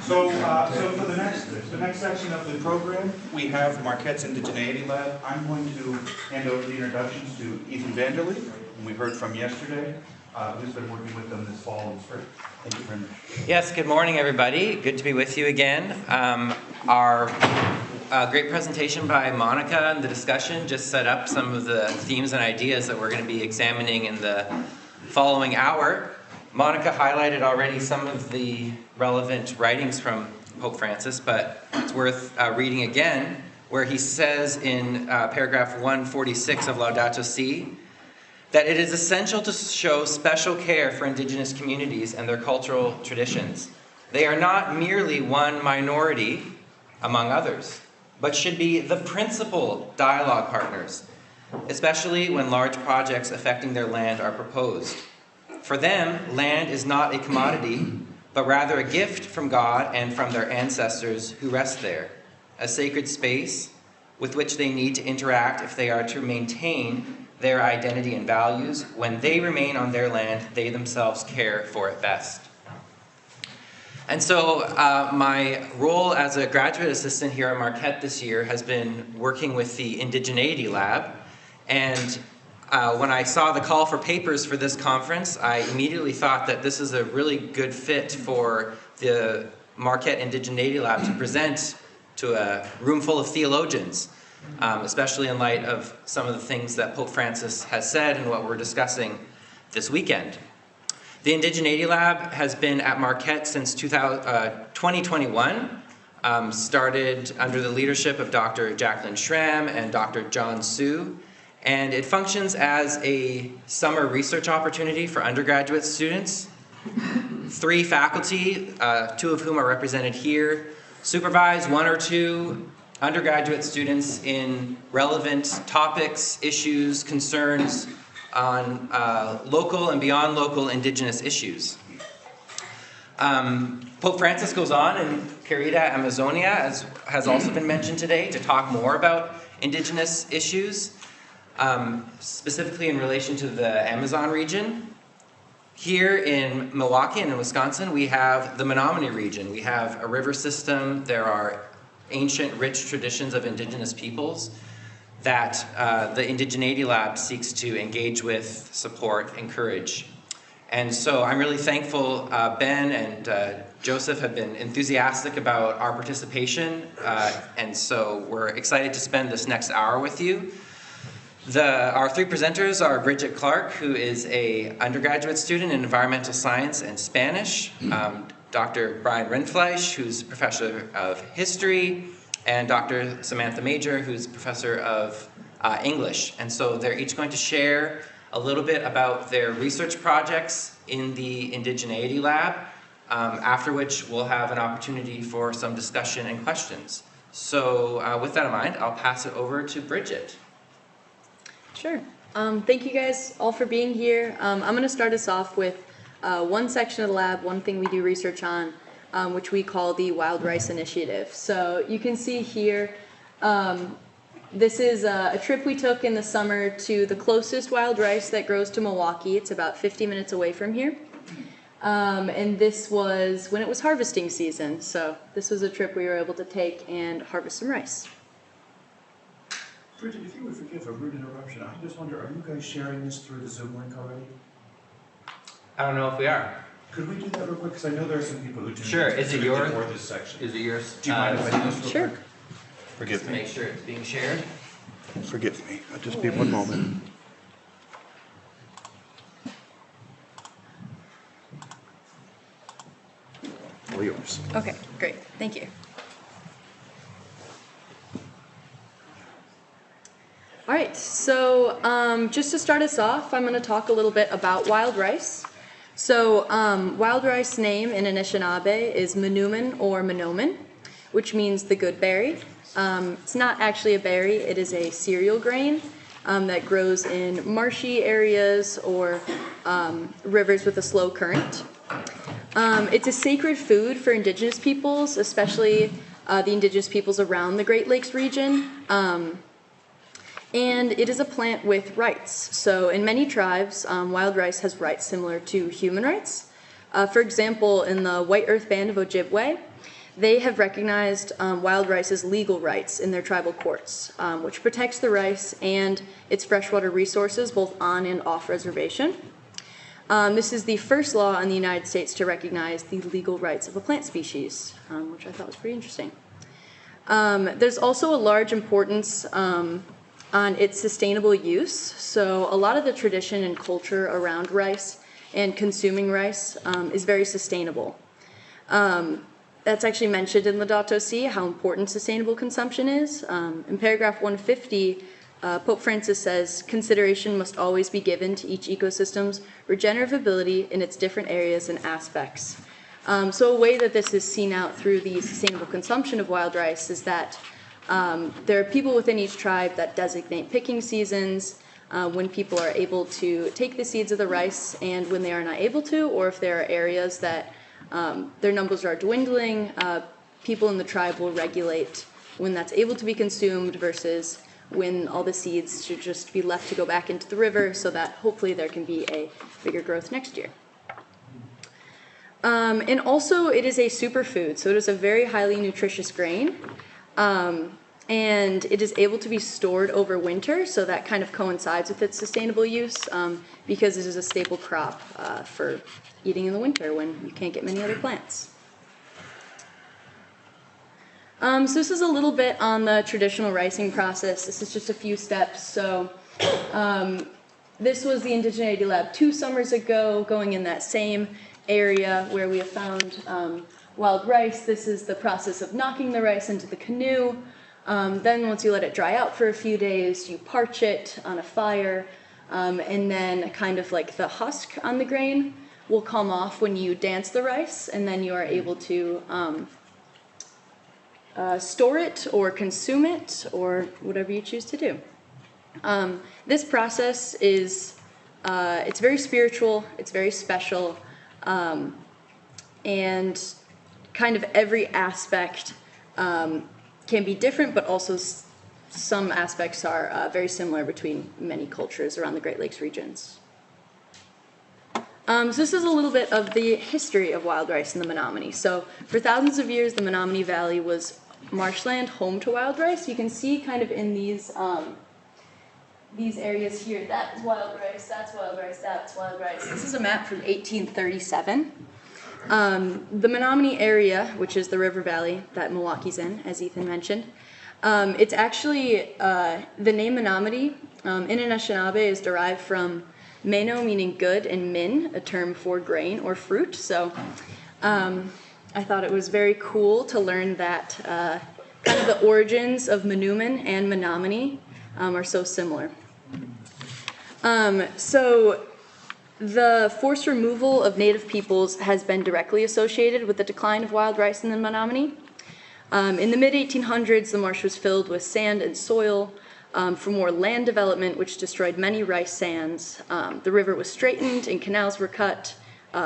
So for the next section of the program, we have Marquette's Indigeneity Lab. I'm going to hand over the introductions to Ethan Vanderlee, whom we heard from yesterday, who's been working with them this fall and spring. Thank you very much. Yes, good morning, everybody. Good to be with you again. Our great presentation by Monica and the discussion just set up some of the themes and ideas that we're going to be examining in the following hour. Monica highlighted already some of the relevant writings from Pope Francis, but it's worth reading again, where he says in paragraph 146 of Laudato Si, that it is essential to show special care for indigenous communities and their cultural traditions. They are not merely one minority among others, but should be the principal dialogue partners, especially when large projects affecting their land are proposed. For them, land is not a commodity, but rather a gift from God and from their ancestors who rest there, a sacred space with which they need to interact if they are to maintain their identity and values. When they remain on their land, they themselves care for it best. And so my role as a graduate assistant here at Marquette this year has been working with the Indigeneity Lab. And when I saw the call for papers for this conference, I immediately thought that this is a really good fit for the Marquette Indigeneity Lab to present to a room full of theologians, especially in light of some of the things that Pope Francis has said and what we're discussing this weekend. The Indigeneity Lab has been at Marquette since 2021, started under the leadership of Dr. Jacqueline Schramm and Dr. John Su, and it functions as a summer research opportunity for undergraduate students. 3 faculty, 2 of whom are represented here, supervise 1 or 2 undergraduate students in relevant topics, issues, concerns on local and beyond local indigenous issues. Pope Francis goes on in Querida Amazonia, as has also been mentioned today, to talk more about indigenous issues, specifically in relation to the Amazon region. Here in Milwaukee and in Wisconsin, we have the Menominee region. We have a river system. There are ancient, rich traditions of indigenous peoples that the Indigeneity Lab seeks to engage with, support, encourage. And so I'm really thankful Ben and Joseph have been enthusiastic about our participation, and so we're excited to spend this next hour with you. Our 3 presenters are Bridget Clark, who is an undergraduate student in environmental science and Spanish, Dr. Bryan Rindfleisch, who's professor of history, and Dr. Samantha Majhor, who's professor of English. And so they're each going to share a little bit about their research projects in the Indigeneity Lab, after which we'll have an opportunity for some discussion and questions. So with that in mind, I'll pass it over to Bridget. Sure. Thank you guys all for being here. I'm going to start us off with one section of the lab, one thing we do research on, which we call the Wild Rice Initiative. So you can see here, this is a trip we took in the summer to the closest wild rice that grows to Milwaukee. It's about 50 minutes away from here. And this was when it was harvesting season. So this was a trip we were able to take and harvest some rice. Bridget, if you would forgive a rude interruption, I just wonder, are you guys sharing this through the Zoom link already? I don't know if we are. Could we do that real quick? Because I know there are some people who tuned Sure. in Is it yours? for this section. Is it yours? Do you mind if I do this real Sure. quick? Forgive To me. make sure it's being shared. Forgive me. I'll just be one moment. All yours. Okay, great. Thank you. All right, so just to start us off, I'm going to talk a little bit about wild rice. So wild rice name in Anishinaabe is Menumen or Menomen, which means the good berry. It's not actually a berry, it is a cereal grain that grows in marshy areas or rivers with a slow current. It's a sacred food for indigenous peoples, especially the indigenous peoples around the Great Lakes region. And it is a plant with rights. So in many tribes, wild rice has rights similar to human rights. For example, in the White Earth Band of Ojibwe, they have recognized wild rice's legal rights in their tribal courts, which protects the rice and its freshwater resources both on and off reservation. This is the first law in the United States to recognize the legal rights of a plant species, which I thought was pretty interesting. There's also a large importance on its sustainable use. So a lot of the tradition and culture around rice and consuming rice is very sustainable. That's actually mentioned in Laudato Si, how important sustainable consumption is. In paragraph 150, Pope Francis says, consideration must always be given to each ecosystem's regenerative ability in its different areas and aspects. So a way that this is seen out through the sustainable consumption of wild rice is that there are people within each tribe that designate picking seasons, when people are able to take the seeds of the rice and when they are not able to, or if there are areas that their numbers are dwindling, people in the tribe will regulate when that's able to be consumed versus when all the seeds should just be left to go back into the river so that hopefully there can be a bigger growth next year. And also it is a superfood, so it is a very highly nutritious grain. And it is able to be stored over winter, so that kind of coincides with its sustainable use because it is a staple crop for eating in the winter when you can't get many other plants. So this is a little bit on the traditional ricing process. This is just a few steps. So this was the Indigeneity Lab 2 summers ago, going in that same area where we have found wild rice. This is the process of knocking the rice into the canoe. Then once you let it dry out for a few days, you parch it on a fire, and then kind of like the husk on the grain will come off when you dance the rice, and then you are able to store it or consume it or whatever you choose to do. This process is, it's very spiritual, it's very special, and kind of every aspect can be different, but also some aspects are very similar between many cultures around the Great Lakes regions. So this is a little bit of the history of wild rice in the Menominee. So for thousands of years, the Menominee Valley was marshland, home to wild rice. You can see kind of in these areas here, that's wild rice, that's wild rice, that's wild rice. This is a map from 1837. The Menominee area, which is the river valley that Milwaukee's in, as Ethan mentioned, it's actually, the name Menominee in Anishinaabe is derived from Meno, meaning good, and Min, a term for grain or fruit. So I thought it was very cool to learn that kind of the origins of Manoomin and Menominee are so similar. So the forced removal of native peoples has been directly associated with the decline of wild rice in the Menominee. In the mid-1800s, the marsh was filled with sand and soil for more land development, which destroyed many rice sands. The river was straightened and canals were cut,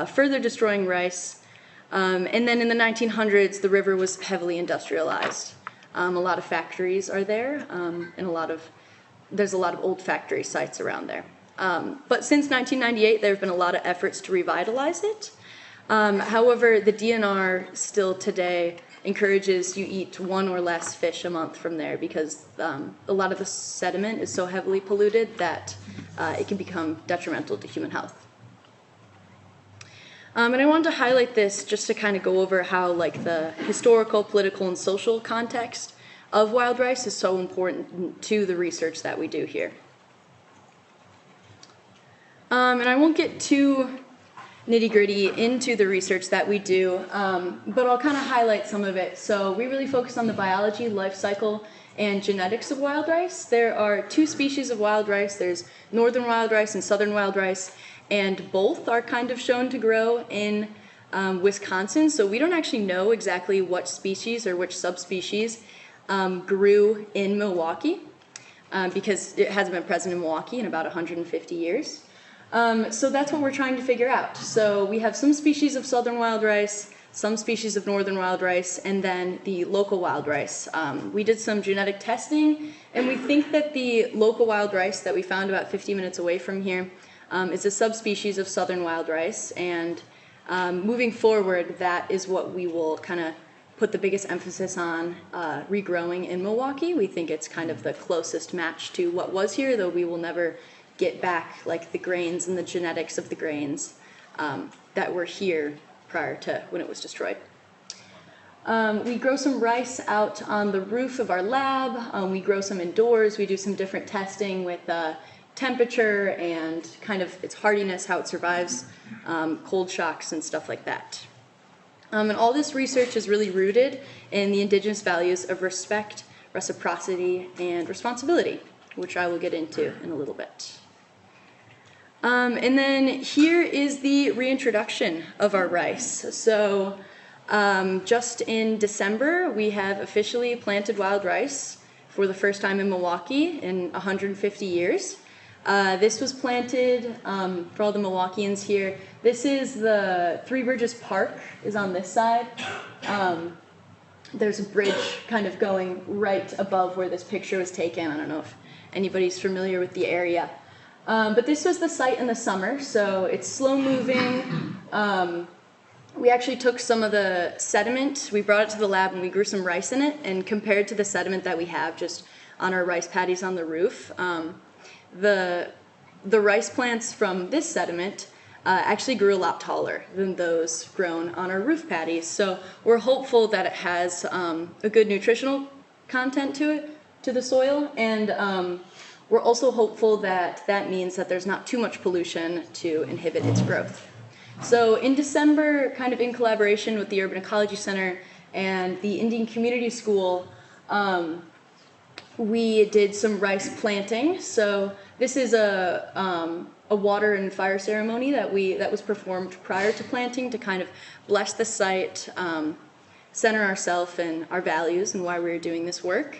further destroying rice. And then in the 1900s, the river was heavily industrialized. A lot of factories are there, and there's a lot of old factory sites around there. But since 1998, there have been a lot of efforts to revitalize it. However, the DNR still today encourages you eat 1 or less fish a month from there because a lot of the sediment is so heavily polluted that it can become detrimental to human health. And I wanted to highlight this just to kind of go over how like the historical, political, and social context of wild rice is so important to the research that we do here. And I won't get too nitty-gritty into the research that we do, but I'll kind of highlight some of it. So we really focus on the biology, life cycle, and genetics of wild rice. There are 2 species of wild rice. There's northern wild rice and southern wild rice, and both are kind of shown to grow in Wisconsin. So we don't actually know exactly what species or which subspecies grew in Milwaukee because it hasn't been present in Milwaukee in about 150 years. So that's what we're trying to figure out. So we have some species of southern wild rice, some species of northern wild rice, and then the local wild rice. We did some genetic testing, and we think that the local wild rice that we found about 50 minutes away from here is a subspecies of southern wild rice, and moving forward, that is what we will kind of put the biggest emphasis on regrowing in Milwaukee. We think it's kind of the closest match to what was here, though we will never get back like the grains and the genetics of the grains that were here prior to when it was destroyed. We grow some rice out on the roof of our lab. We grow some indoors. We do some different testing with temperature and kind of its hardiness, how it survives cold shocks and stuff like that. And all this research is really rooted in the indigenous values of respect, reciprocity, and responsibility, which I will get into in a little bit. And then here is the reintroduction of our rice. So just in December, we have officially planted wild rice for the first time in Milwaukee in 150 years. This was planted, for all the Milwaukeeans here, this is the Three Bridges Park is on this side. There's a bridge kind of going right above where this picture was taken. I don't know if anybody's familiar with the area. But this was the site in the summer, so it's slow moving. We actually took some of the sediment, we brought it to the lab and we grew some rice in it, and compared to the sediment that we have just on our rice paddies on the roof, the rice plants from this sediment actually grew a lot taller than those grown on our roof paddies. So we're hopeful that it has a good nutritional content to the soil, and we're also hopeful that that means that there's not too much pollution to inhibit its growth. So in December, kind of in collaboration with the Urban Ecology Center and the Indian Community School, we did some rice planting. So this is a water and fire ceremony that was performed prior to planting to kind of bless the site, center ourselves and our values and why we were doing this work.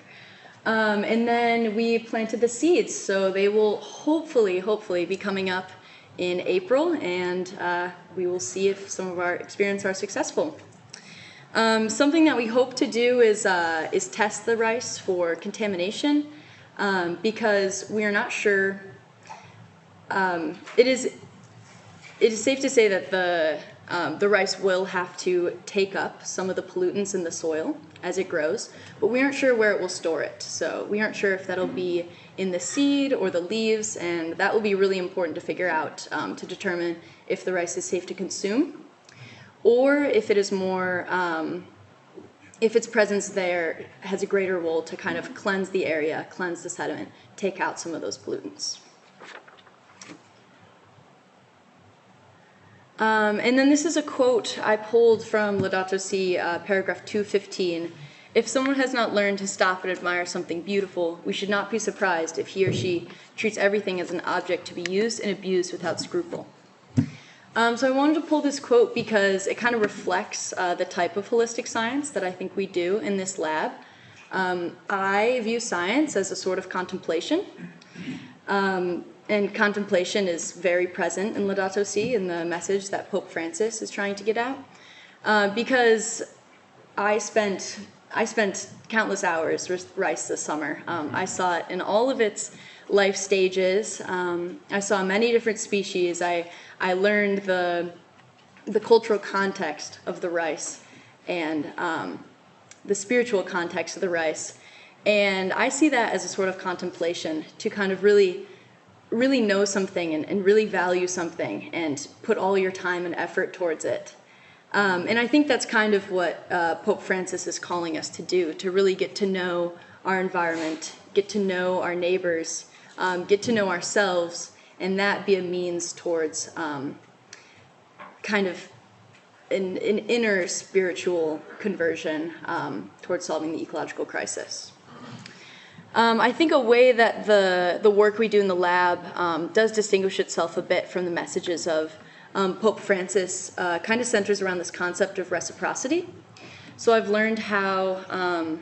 And then we planted the seeds, so they will hopefully be coming up in April, and we will see if some of our experiments are successful. Something that we hope to do is test the rice for contamination, because we are not sure. It is safe to say that the rice will have to take up some of the pollutants in the soil as it grows, but we aren't sure where it will store it. So we aren't sure if that'll be in the seed or the leaves, and that will be really important to figure out to determine if the rice is safe to consume, or if it is more, if its presence there has a greater role to kind of cleanse the area, cleanse the sediment, take out some of those pollutants. And then this is a quote I pulled from Laudato Si, paragraph 215. If someone has not learned to stop and admire something beautiful, we should not be surprised if he or she treats everything as an object to be used and abused without scruple. So I wanted to pull this quote because it kind of reflects the type of holistic science that I think we do in this lab. I view science as a sort of contemplation. And contemplation is very present in Laudato Si, in the message that Pope Francis is trying to get out. Because I spent countless hours with rice this summer. I saw it in all of its life stages. I saw many different species. I learned the cultural context of the rice and the spiritual context of the rice. And I see that as a sort of contemplation to kind of really know something and really value something and put all your time and effort towards it. And I think that's kind of what Pope Francis is calling us to do, to really get to know our environment, get to know our neighbors, get to know ourselves, and that be a means towards kind of an inner spiritual conversion towards solving the ecological crisis. I think a way that the work we do in the lab does distinguish itself a bit from the messages of Pope Francis kind of centers around this concept of reciprocity. So I've learned how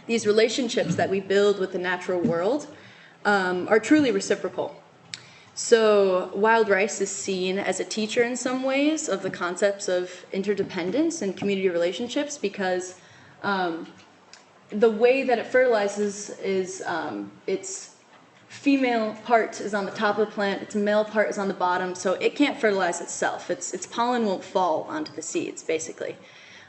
these relationships that we build with the natural world are truly reciprocal. So wild rice is seen as a teacher in some ways of the concepts of interdependence and community relationships, because the way that it fertilizes is its female part is on the top of the plant, its male part is on the bottom, so it can't fertilize itself. Its pollen won't fall onto the seeds, basically.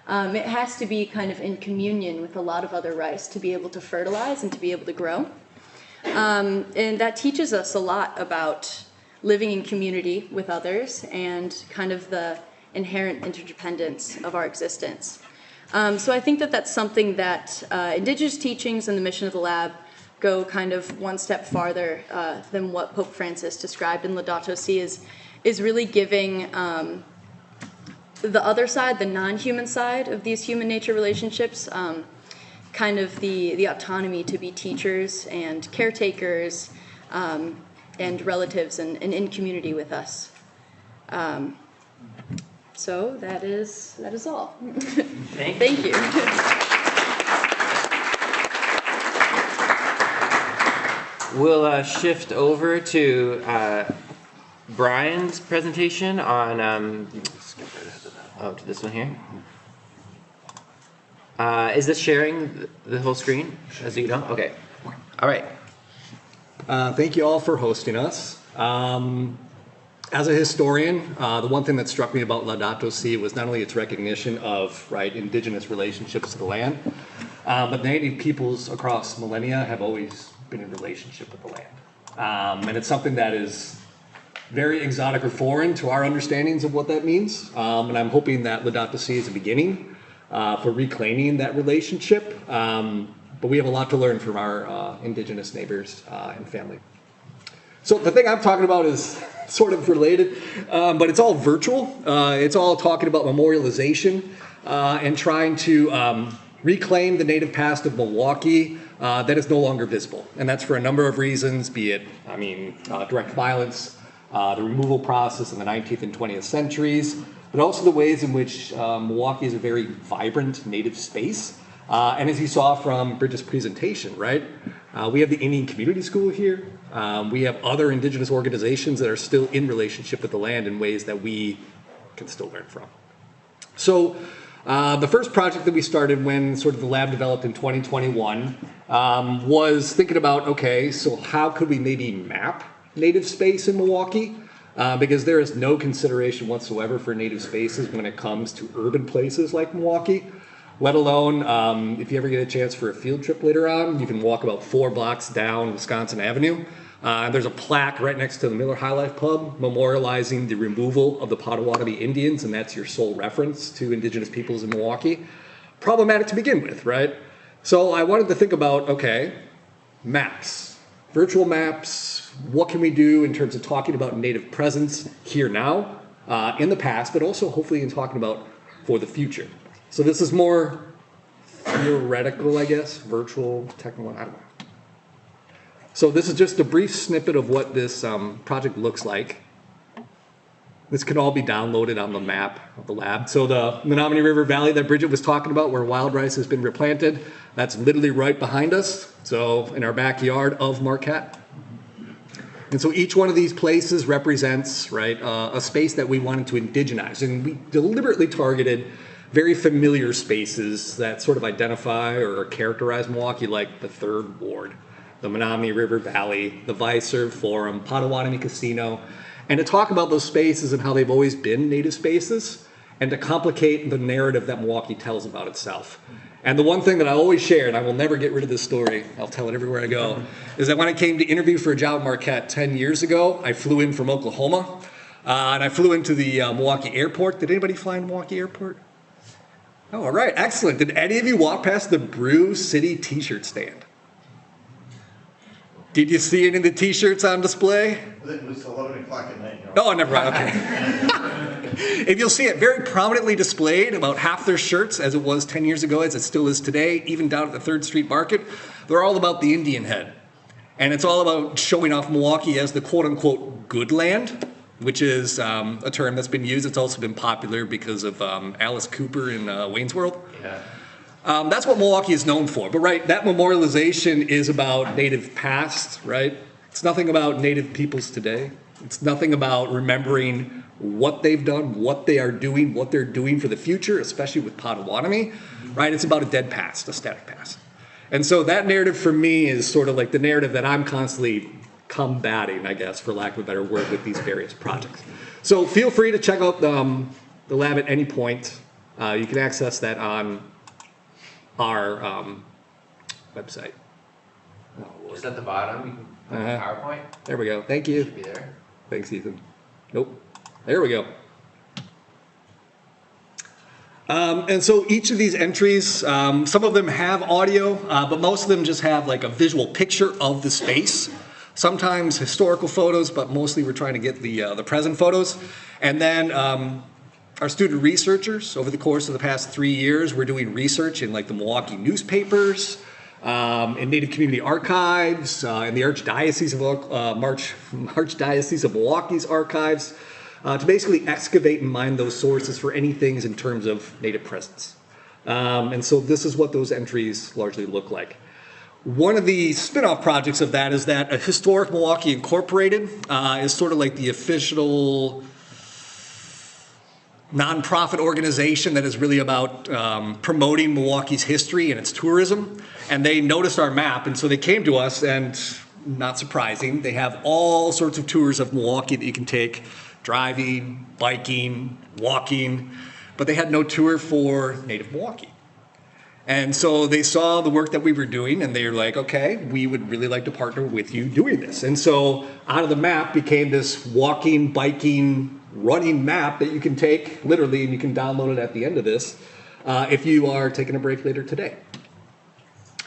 it has to be kind of in communion with a lot of other rice to be able to fertilize and to be able to grow. And that teaches us a lot about living in community with others and kind of the inherent interdependence of our existence. So I think that that's something that Indigenous teachings and the mission of the lab go kind of one step farther than what Pope Francis described in Laudato Si is really giving the other side, the non-human side of these human-nature relationships, kind of the autonomy to be teachers and caretakers and relatives and in community with us. So that is all. Thank you. We'll shift over to Brian's presentation on, to this one here. Is this sharing the whole screen, as you know? Okay. All right. Thank you all for hosting us. As a historian, the one thing that struck me about Laudato Si was not only its recognition of indigenous relationships to the land, but native peoples across millennia have always been in relationship with the land. And it's something that is very exotic or foreign to our understandings of what that means. And I'm hoping that Laudato Si is a beginning for reclaiming that relationship. But we have a lot to learn from our indigenous neighbors and family. So the thing I'm talking about is sort of related, but it's all virtual. It's all talking about memorialization and trying to reclaim the native past of Milwaukee that is no longer visible. And that's for a number of reasons, be it, direct violence, the removal process in the 19th and 20th centuries, but also the ways in which Milwaukee is a very vibrant native space. And as you saw from Bridget's presentation, right, we have the Indian Community School here. We have other indigenous organizations that are still in relationship with the land in ways that we can still learn from. So the first project that we started when sort of the lab developed in 2021 was thinking about, okay, so how could we maybe map native space in Milwaukee? Because there is no consideration whatsoever for native spaces when it comes to urban places like Milwaukee. Let alone, if you ever get a chance for a field trip later on, you can walk about 4 blocks down Wisconsin Avenue. There's a plaque right next to the Miller High Life Pub memorializing the removal of the Potawatomi Indians, and that's your sole reference to indigenous peoples in Milwaukee. Problematic to begin with, right? So I wanted to think about, okay, maps, virtual maps, what can we do in terms of talking about native presence here now, in the past, but also hopefully in talking about for the future. So this is more theoretical, I guess, virtual, technical, I don't know. So this is just a brief snippet of what this project looks like. This can all be downloaded on the map of the lab. So the Menominee River Valley that Bridget was talking about, where wild rice has been replanted, that's literally right behind us. So in our backyard of Marquette. And so each one of these places represents, right, a space that we wanted to indigenize. And we deliberately targeted very familiar spaces that sort of identify or characterize Milwaukee, like the 3rd Ward, the Menominee River Valley, the Viserve Forum, Potawatomi Casino, and to talk about those spaces and how they've always been native spaces, and to complicate the narrative that Milwaukee tells about itself. And the one thing that I always share, and I will never get rid of this story, I'll tell it everywhere I go, is that when I came to interview for a job at Marquette 10 years ago, I flew in from Oklahoma, and I flew into the Milwaukee airport. Did anybody fly in Milwaukee airport? Oh, all right, excellent. Did any of you walk past the Brew City t-shirt stand? Did you see any of the t-shirts on display? It was 11 o'clock at night. Oh, never mind, okay. If you'll see it very prominently displayed, about half their shirts, as it was 10 years ago, as it still is today, even down at the 3rd Street Market, they're all about the Indian head. And it's all about showing off Milwaukee as the quote-unquote good land, which is a term that's been used. It's also been popular because of Alice Cooper in Wayne's World. Yeah. That's what Milwaukee is known for. But right, that memorialization is about native past, right? It's nothing about native peoples today. It's nothing about remembering what they've done, what they are doing, what they're doing for the future, especially with Potawatomi, right? It's about a dead past, a static past. And so that narrative for me is sort of like the narrative that I'm constantly combating, I guess, for lack of a better word, with these various projects. So feel free to check out the lab at any point. You can access that on our website. Oh, Lord. Just at the bottom, you can put the PowerPoint. There we go. Thank you. Should be there. Thanks, Ethan. Nope. There we go. And so each of these entries, some of them have audio, but most of them just have like a visual picture of the space. Sometimes historical photos, but mostly we're trying to get the present photos. And then our student researchers, over the course of the past 3 years, we're doing research in like the Milwaukee newspapers, in Native community archives, in the Archdiocese of Milwaukee's archives, to basically excavate and mine those sources for any things in terms of Native presence. And so this is what those entries largely look like. One of the spin-off projects of that is that a Historic Milwaukee Incorporated is sort of like the official nonprofit organization that is really about promoting Milwaukee's history and its tourism. And they noticed our map, and so they came to us, and not surprising, they have all sorts of tours of Milwaukee that you can take, driving, biking, walking, but they had no tour for Native Milwaukee. And so they saw the work that we were doing, and they were like, okay, we would really like to partner with you doing this. And so out of the map became this walking, biking, running map that you can take literally, and you can download it at the end of this if you are taking a break later today.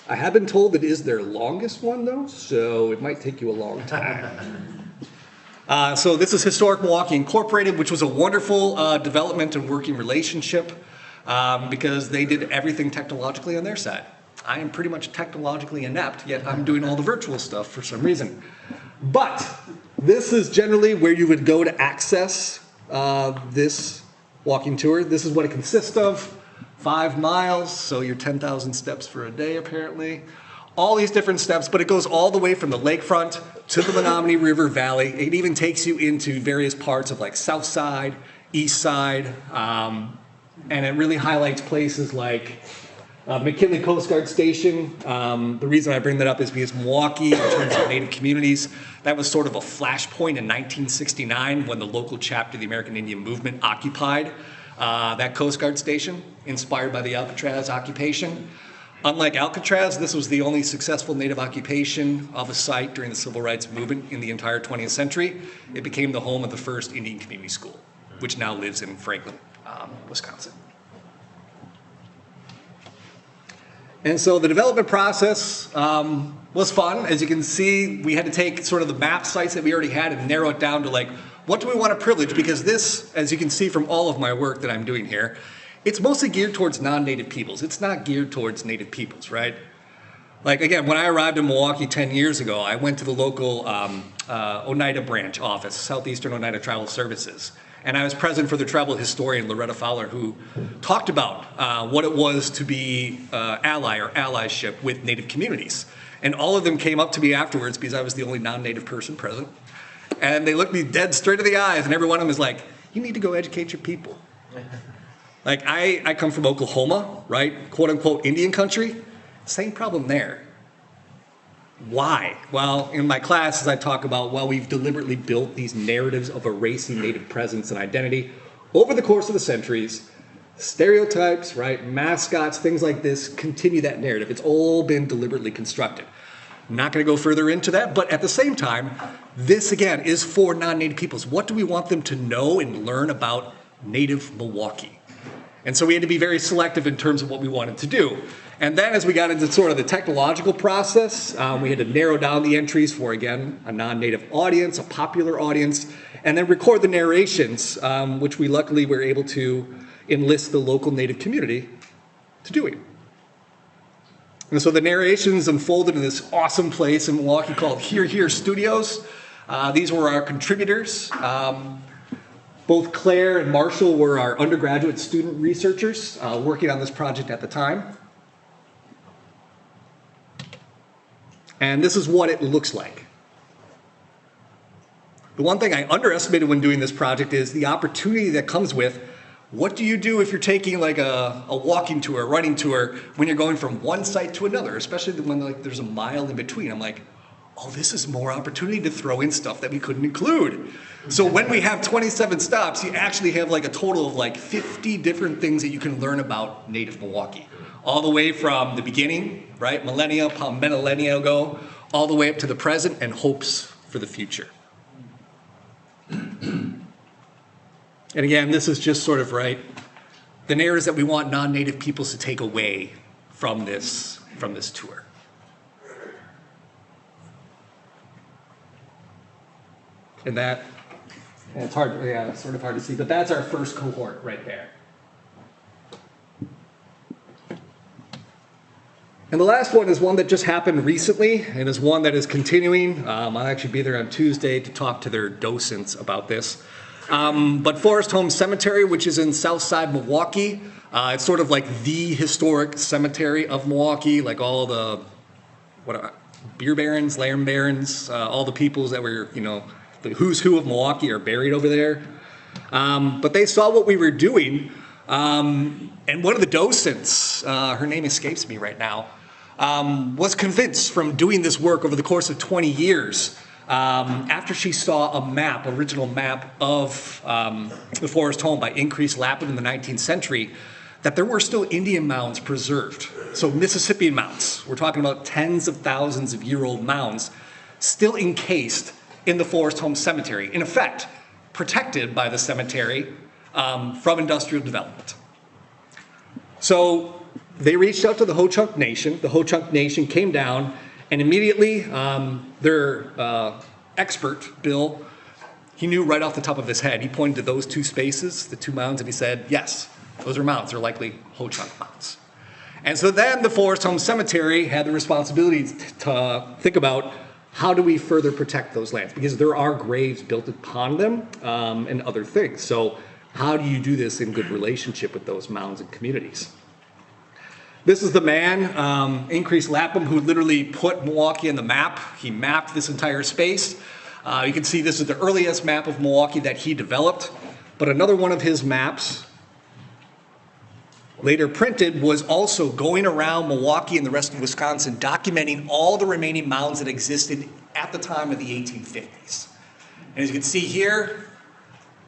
I have been told it is their longest one though, so it might take you a long time. So this is Historic Milwaukee Incorporated, which was a wonderful development and working relationship because they did everything technologically on their side. I am pretty much technologically inept, yet I'm doing all the virtual stuff for some reason. But this is generally where you would go to access this walking tour. This is what it consists of. 5 miles, so you're 10,000 steps for a day apparently. All these different steps, but it goes all the way from the lakefront to the Menominee River Valley. It even takes you into various parts of like South Side, East Side, and it really highlights places like McKinley Coast Guard Station. The reason I bring that up is because Milwaukee, in terms of Native communities, that was sort of a flashpoint in 1969 when the local chapter of the American Indian Movement occupied that Coast Guard Station, inspired by the Alcatraz occupation. Unlike Alcatraz, this was the only successful Native occupation of a site during the Civil Rights Movement in the entire 20th century. It became the home of the first Indian Community School, which now lives in Franklin, Wisconsin. And so the development process was fun. As you can see, we had to take sort of the map sites that we already had and narrow it down to like, what do we want to privilege? Because this, as you can see from all of my work that I'm doing here, it's mostly geared towards non-Native peoples. It's not geared towards Native peoples, right? Like again, when I arrived in Milwaukee 10 years ago, I went to the local Oneida branch office, Southeastern Oneida Travel Services. And I was present for the travel historian, Loretta Fowler, who talked about what it was to be ally or allyship with Native communities. And all of them came up to me afterwards because I was the only non-Native person present. And they looked me dead straight in the eyes, and every one of them was like, you need to go educate your people. Like, I come from Oklahoma, right? Quote unquote Indian country. Same problem there. Why? Well, in my classes, I talk about, well, we've deliberately built these narratives of erasing Native presence and identity over the course of the centuries. Stereotypes, right? Mascots, things like this continue that narrative. It's all been deliberately constructed. I'm not going to go further into that, but at the same time, this again is for non-Native peoples. What do we want them to know and learn about Native Milwaukee? And so we had to be very selective in terms of what we wanted to do. And then as we got into sort of the technological process, we had to narrow down the entries for, again, a non-Native audience, a popular audience, and then record the narrations, which we luckily were able to enlist the local Native community to doing. And so the narrations unfolded in this awesome place in Milwaukee called Here Here Studios. These were our contributors. Both Claire and Marshall were our undergraduate student researchers working on this project at the time. And this is what it looks like. The one thing I underestimated when doing this project is the opportunity that comes with what do you do if you're taking like a walking tour, a running tour, when you're going from one site to another, especially when like there's a mile in between. I'm like, oh, this is more opportunity to throw in stuff that we couldn't include. So when we have 27 stops, you actually have like a total of like 50 different things that you can learn about Native Milwaukee. All the way from the beginning, right, millennia upon millennia ago, all the way up to the present and hopes for the future. And again, this is just sort of, right, the narratives that we want non-Native peoples to take away from this tour. And that, it's hard, yeah, it's sort of hard to see, but that's our first cohort right there. And the last one is one that just happened recently and is one that is continuing. I'll actually be there on Tuesday to talk to their docents about this. But Forest Home Cemetery, which is in Southside Milwaukee, it's sort of like the historic cemetery of Milwaukee, like all the beer barons, land barons, all the peoples that were, you know, the who's who of Milwaukee are buried over there. But they saw what we were doing, and one of the docents, her name escapes me right now, was convinced from doing this work over the course of 20 years, after she saw a map, original map of the Forest Home by Increase Lapham in the 19th century, that there were still Indian mounds preserved. So Mississippian mounds, we're talking about tens of thousands of year-old mounds, still encased in the Forest Home Cemetery, in effect, protected by the cemetery from industrial development. So they reached out to the Ho-Chunk Nation. The Ho-Chunk Nation came down, and immediately their expert, Bill, he knew right off the top of his head. He pointed to those two spaces, the two mounds, and he said, yes, those are mounds. They're likely Ho-Chunk mounds. And so then the Forest Home Cemetery had the responsibility to think about how do we further protect those lands? Because there are graves built upon them and other things. So how do you do this in good relationship with those mounds and communities? This is the man, Increase Lapham, who literally put Milwaukee on the map. He mapped this entire space. You can see this is the earliest map of Milwaukee that he developed. But another one of his maps, later printed, was also going around Milwaukee and the rest of Wisconsin, documenting all the remaining mounds that existed at the time of the 1850s. And as you can see here,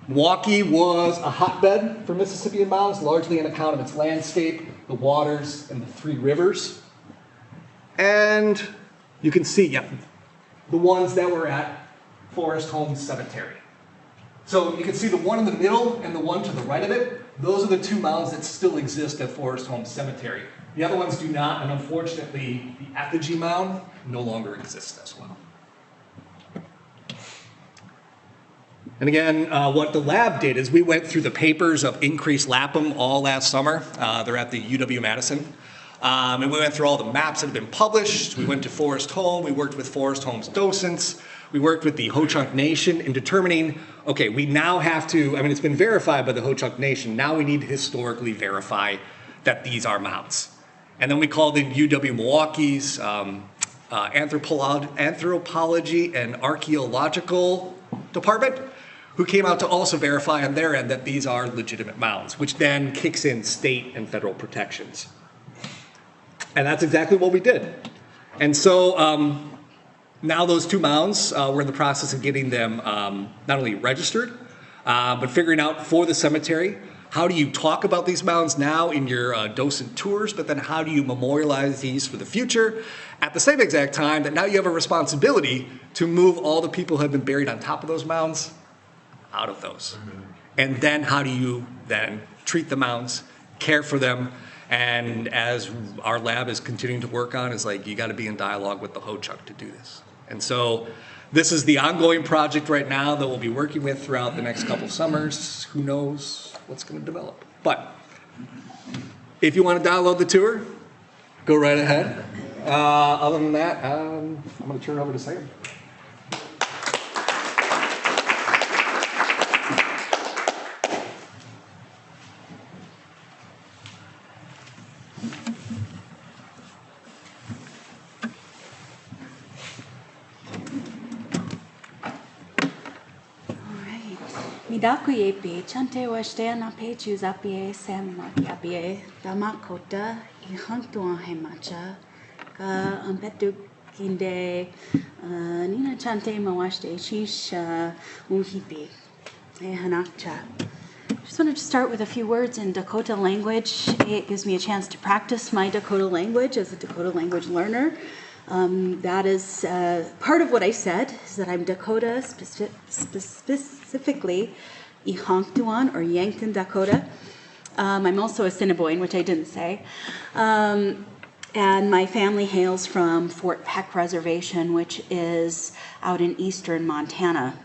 Milwaukee was a hotbed for Mississippian mounds, largely on account of its landscape, the waters, and the three rivers. And you can see, yeah, the ones that were at Forest Home Cemetery. So you can see the one in the middle and the one to the right of it. Those are the two mounds that still exist at Forest Home Cemetery. The other ones do not, and unfortunately, the effigy mound no longer exists as well. And again, what the lab did is we went through the papers of Increase Lapham all last summer. They're at the UW-Madison. And we went through all the maps that have been published. We went to Forest Home. We worked with Forest Home's docents. We worked with the Ho-Chunk Nation in determining, okay, we now have to, I mean, it's been verified by the Ho-Chunk Nation. Now we need to historically verify that these are mounds. And then we called in UW-Milwaukee's Anthropology and Archaeological Department, who came out to also verify on their end that these are legitimate mounds, which then kicks in state and federal protections. And that's exactly what we did. And so now those two mounds, we're in the process of getting them not only registered, but figuring out for the cemetery, how do you talk about these mounds now in your docent tours, but then how do you memorialize these for the future? At the same exact time that now you have a responsibility to move all the people who have been buried on top of those mounds out of those. And then how do you then treat the mounds, care for them, and as our lab is continuing to work on, is like, you gotta be in dialogue with the Ho-Chunk to do this. And so this is the ongoing project right now that we'll be working with throughout the next couple summers. Who knows what's gonna develop. But if you wanna download the tour, go right ahead. Other than that, I'm gonna turn it over to Sam. Midakuye pe chante washte na pe chuzapie sam makiapie damakota I hantuan hemacha ka ampetu Kinde, Nina Chante Mawashte, Shish, Uhipi, Hanakcha. Just wanted to start with a few words in Dakota language. It gives me a chance to practice my Dakota language as a Dakota language learner. That is part of what I said, is that I'm Dakota, specifically Ihanktuan or Yankton Dakota. I'm also a Assiniboine, which I didn't say. And my family hails from Fort Peck Reservation, which is out in eastern Montana.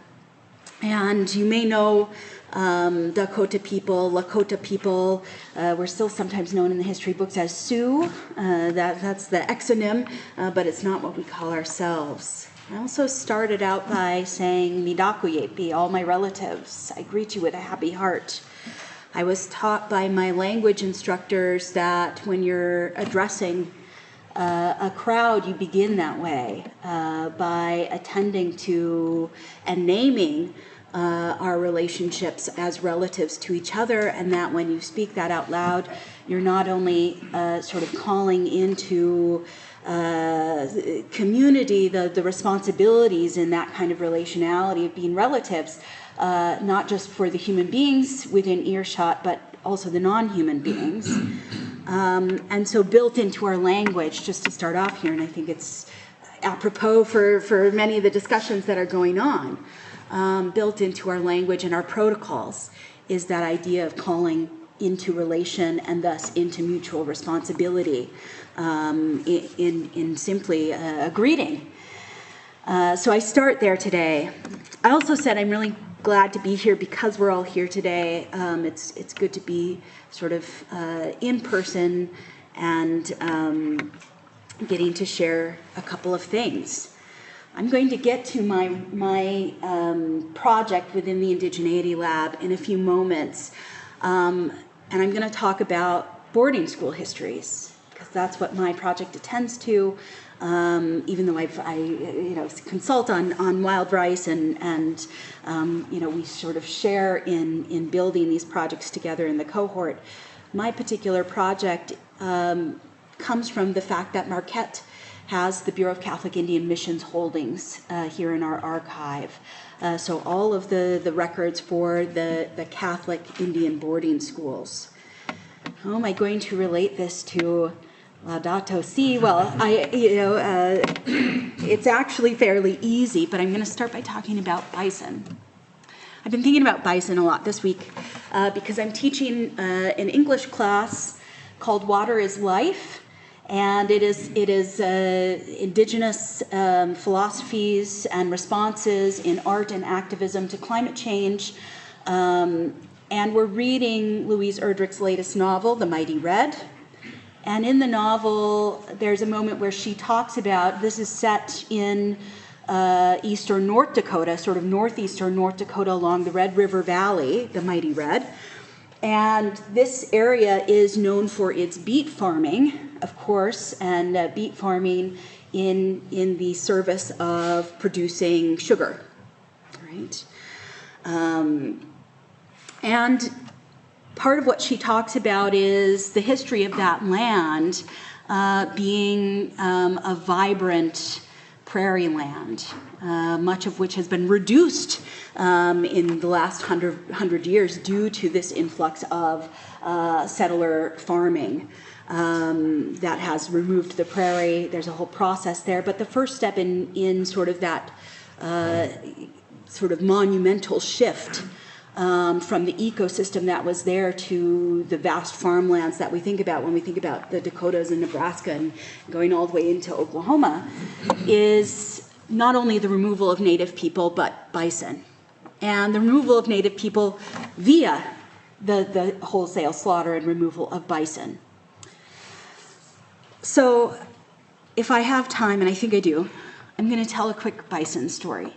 And you may know Dakota people, Lakota people. We're still sometimes known in the history books as Sioux. That's the exonym, but it's not what we call ourselves. I also started out by saying Midakuyepi, all my relatives. I greet you with a happy heart. I was taught by my language instructors that when you're addressing a crowd, you begin that way by attending to and naming our relationships as relatives to each other, and that when you speak that out loud, you're not only sort of calling into community the responsibilities in that kind of relationality of being relatives, not just for the human beings within earshot, but also the non-human beings. And so built into our language, just to start off here, and I think it's apropos for many of the discussions that are going on, built into our language and our protocols is that idea of calling into relation and thus into mutual responsibility in simply a greeting. So I start there today. I also said I'm really glad to be here because we're all here today. It's good to be sort of in person and getting to share a couple of things. I'm going to get to my project within the Indigeneity Lab in a few moments, and I'm going to talk about boarding school histories because that's what my project attends to. Even though I consult on wild rice and we sort of share in building these projects together in the cohort, my particular project comes from the fact that Marquette has the Bureau of Catholic Indian Missions holdings here in our archive. So all of the records for the Catholic Indian boarding schools. How am I going to relate this to Laudato Si? Well, it's actually fairly easy, but I'm going to start by talking about bison. I've been thinking about bison a lot this week because I'm teaching an English class called Water is Life, and it is indigenous philosophies and responses in art and activism to climate change. And we're reading Louise Erdrich's latest novel, The Mighty Red. And in the novel, there's a moment where she talks about, this is set in eastern North Dakota, sort of northeastern North Dakota along the Red River Valley, the Mighty Red. And this area is known for its beet farming, of course, and beet farming in the service of producing sugar, right? And part of what she talks about is the history of that land being a vibrant prairie land, much of which has been reduced in the last 100 years due to this influx of settler farming that has removed the prairie. There's a whole process there, but the first step in sort of that sort of monumental shift from the ecosystem that was there to the vast farmlands that we think about when we think about the Dakotas and Nebraska and going all the way into Oklahoma is not only the removal of native people, but bison. And the removal of native people via the wholesale slaughter and removal of bison. So if I have time, and I think I do, I'm going to tell a quick bison story.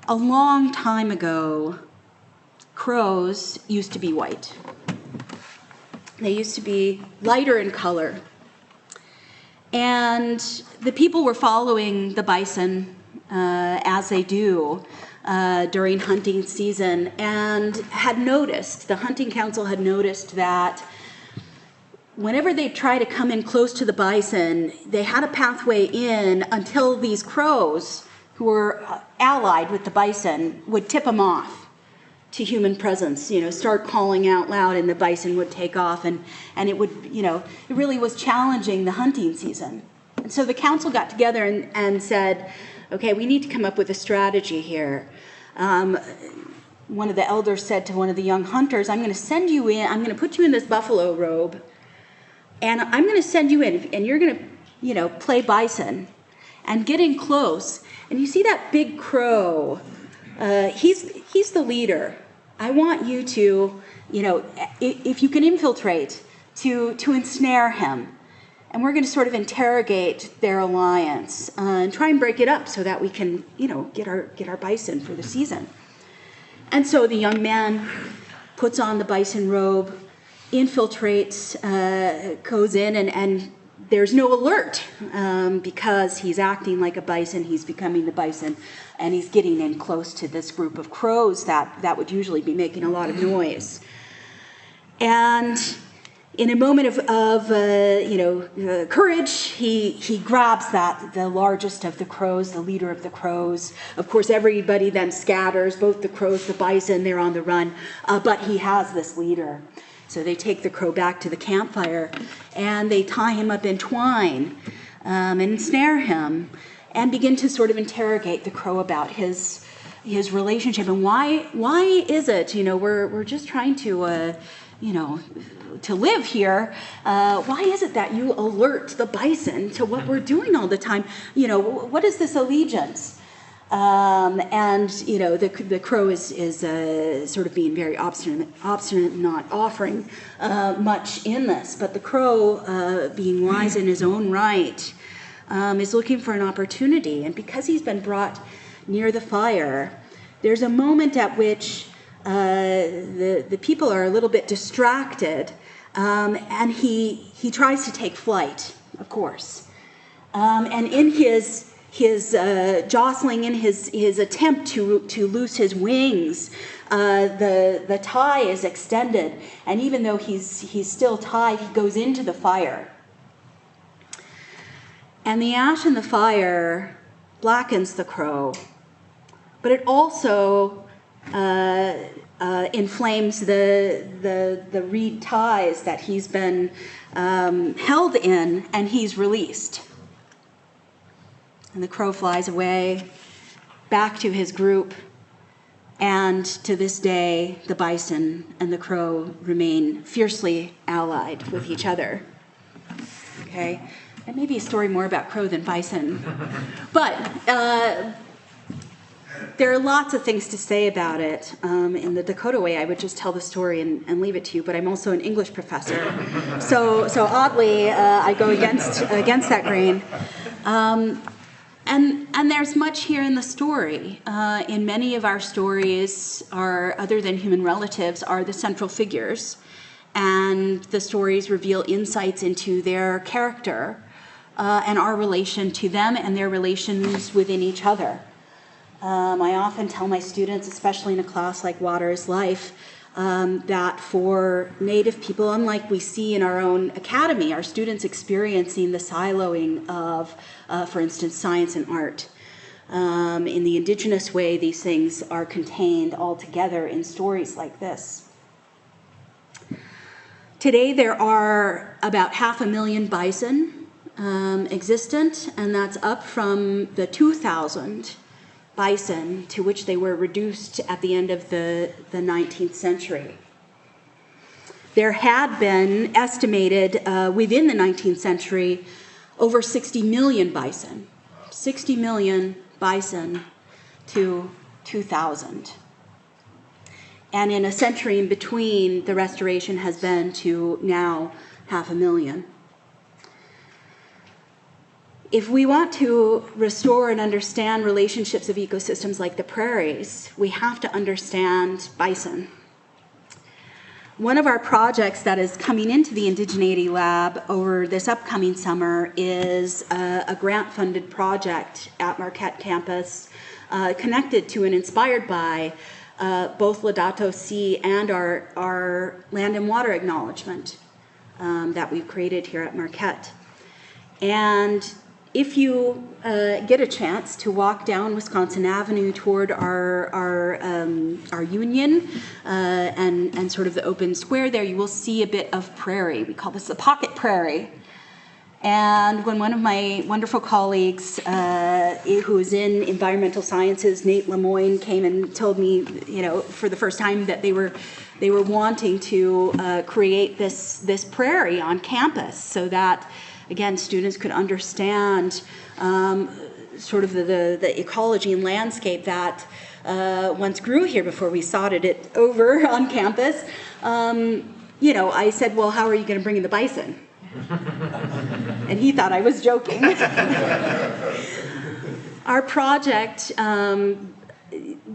A long time ago, crows used to be white. They used to be lighter in color. And the people were following the bison as they do during hunting season and had noticed, the hunting council had noticed that whenever they try to come in close to the bison, they had a pathway in until these crows, who were allied with the bison, would tip them off to human presence, start calling out loud, and the bison would take off, and it would, it really was challenging the hunting season. And so the council got together and said, okay, we need to come up with a strategy here. One of the elders said to one of the young hunters, I'm going to send you in, I'm going to put you in this buffalo robe, and I'm going to send you in, and you're going to, play bison, and get in close. And you see that big crow, he's the leader. I want you to, if you can infiltrate, to ensnare him. And we're going to sort of interrogate their alliance and try and break it up so that we can, get our bison for the season. And so the young man puts on the bison robe, infiltrates, goes in, and there's no alert because he's acting like a bison, he's becoming the bison, and he's getting in close to this group of crows that would usually be making a lot of noise. And in a moment of courage, he grabs the largest of the crows, the leader of the crows. Of course, everybody then scatters, both the crows, the bison, they're on the run, but he has this leader. So they take the crow back to the campfire, and they tie him up in twine and ensnare him, and begin to sort of interrogate the crow about his relationship, and why is it, we're just trying to to live here, why is it that you alert the bison to what we're doing all the time? What is this allegiance? And the crow is sort of being very obstinate, not offering much in this. But the crow, being wise in his own right, is looking for an opportunity. And because he's been brought near the fire, there's a moment at which the people are a little bit distracted, and he tries to take flight, of course. And in his jostling, in his attempt to loose his wings, the tie is extended, and even though he's still tied, he goes into the fire. And the ash in the fire blackens the crow, but it also inflames the reed ties that he's been held in, and he's released. And the crow flies away back to his group, and to this day, the bison and the crow remain fiercely allied with each other. Okay? It may be a story more about crow than bison, but there are lots of things to say about it. In the Dakota way, I would just tell the story and leave it to you, but I'm also an English professor. So oddly, I go against that grain. And there's much here in the story. In many of our stories, other than human relatives, are the central figures. And the stories reveal insights into their character and our relation to them and their relations within each other. I often tell my students, especially in a class like Water is Life, that for Native people, unlike we see in our own academy, our students experiencing the siloing of, for instance, science and art. In the Indigenous way, these things are contained all together in stories like this. Today, there are about 500,000 bison existent, and that's up from the 2,000 bison to which they were reduced at the end of the 19th century. There had been estimated within the 19th century over 60 million bison. 60 million bison to 2,000. And in a century in between, the restoration has been to now 500,000. If we want to restore and understand relationships of ecosystems like the prairies, we have to understand bison. One of our projects that is coming into the Indigeneity Lab over this upcoming summer is a grant-funded project at Marquette campus connected to and inspired by both Laudato Si and our land and water acknowledgement. that we've created here at Marquette. And if you get a chance to walk down Wisconsin Avenue toward our union and sort of the open square there, you will see a bit of prairie. We call this the pocket prairie. And when one of my wonderful colleagues who is in environmental sciences, Nate Lemoyne, came and told me, for the first time that they were wanting to create this prairie on campus so that, again, students could understand sort of the ecology and landscape that once grew here before we sodded it over on campus. I said, well, how are you going to bring in the bison? And he thought I was joking. Our project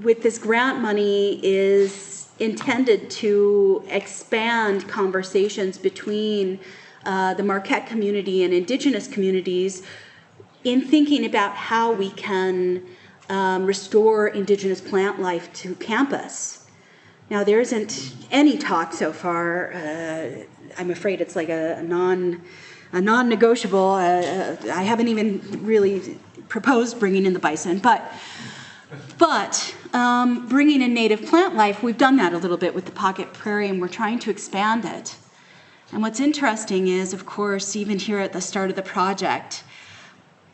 with this grant money is intended to expand conversations between the Marquette community and Indigenous communities in thinking about how we can restore Indigenous plant life to campus. Now, there isn't any talk so far. I'm afraid it's like a non-negotiable. I haven't even really proposed bringing in the bison, but bringing in native plant life, we've done that a little bit with the pocket prairie, and we're trying to expand it. And what's interesting is, of course, even here at the start of the project,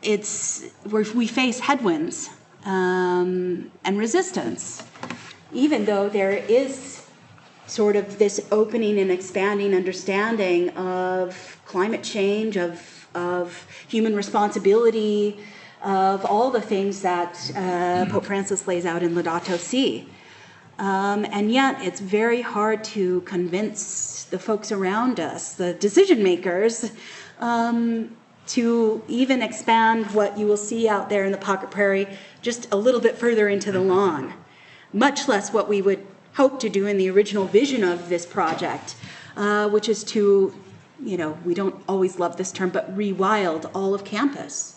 we face headwinds and resistance, even though there is sort of this opening and expanding understanding of climate change, of human responsibility, of all the things that Pope Francis lays out in Laudato Si. And yet it's very hard to convince the folks around us, the decision makers, to even expand what you will see out there in the pocket prairie just a little bit further into the lawn, much less what we would hope to do in the original vision of this project, which is to, we don't always love this term, but rewild all of campus,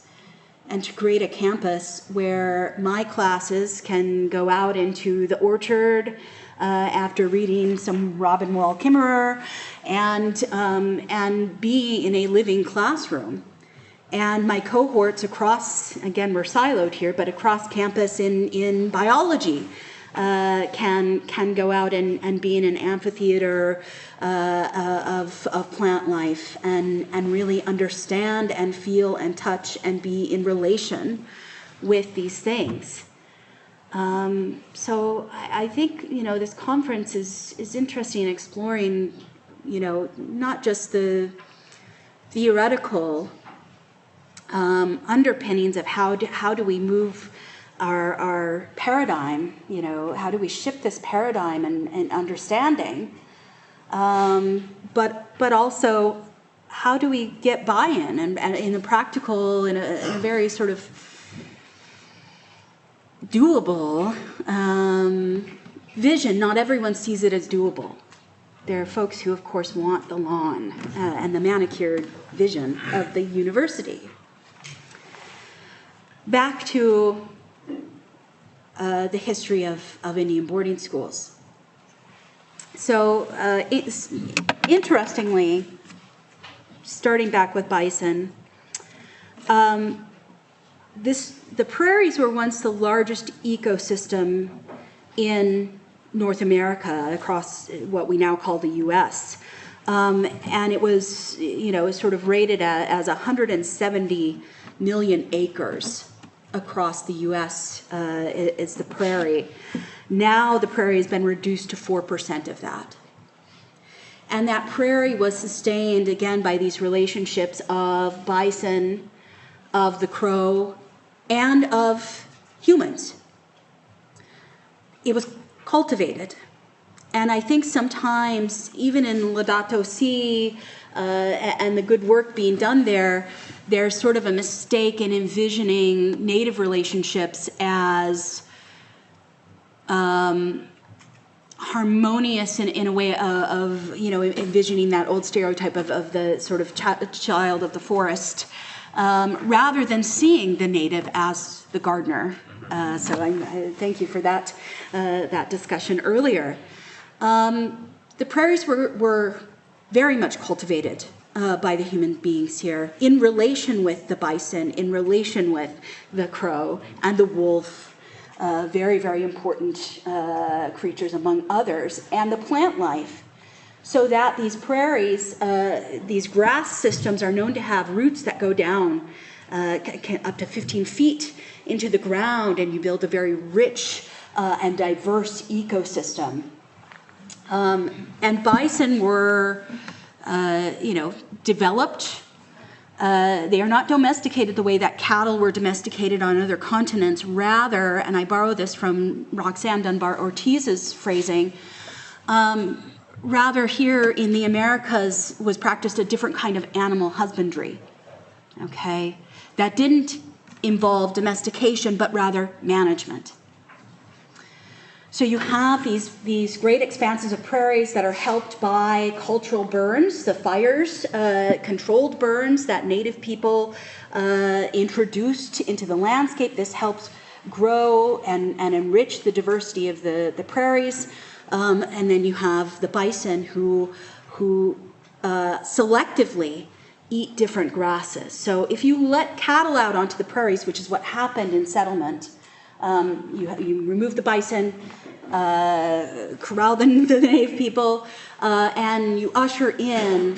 and to create a campus where my classes can go out into the orchard after reading some Robin Wall Kimmerer and be in a living classroom. And my cohorts across, again, we're siloed here, but across campus in biology can go out and be in an amphitheater of plant life and really understand and feel and touch and be in relation with these things. So I think, this conference is interesting in exploring, not just the theoretical underpinnings of how do we move our paradigm, how do we shift this paradigm and understanding, but also how do we get buy-in and in a practical, in a very sort of doable vision. Not everyone sees it as doable. There are folks who, of course, want the lawn and the manicured vision of the university. Back to the history of Indian boarding schools. So, interestingly, starting back with bison, the prairies were once the largest ecosystem in North America across what we now call the U.S. And it was, sort of rated as 170 million acres across the U.S. Is the prairie. Now the prairie has been reduced to 4% of that. And that prairie was sustained, again, by these relationships of bison, of the crow, and of humans. It was cultivated. And I think sometimes, even in Laudato Si and the good work being done there, there's sort of a mistake in envisioning native relationships as harmonious in a way of envisioning that old stereotype of the sort of child of the forest, rather than seeing the native as the gardener. So I thank you for that discussion earlier. The prairies were very much cultivated by the human beings here in relation with the bison, in relation with the crow and the wolf, very, very important creatures among others, and the plant life. So that these prairies, these grass systems are known to have roots that go down up to 15 feet into the ground, and you build a very rich and diverse ecosystem. And bison were, developed. They are not domesticated the way that cattle were domesticated on other continents. Rather, and I borrow this from Roxanne Dunbar Ortiz's phrasing, rather here in the Americas was practiced a different kind of animal husbandry, okay, that didn't involve domestication, but rather management. So you have these great expanses of prairies that are helped by cultural burns, the fires, controlled burns that native people introduced into the landscape. This helps grow and enrich the diversity of the prairies. And then you have the bison who selectively eat different grasses. So if you let cattle out onto the prairies, which is what happened in settlement, you remove the bison, corral the native people, and you usher in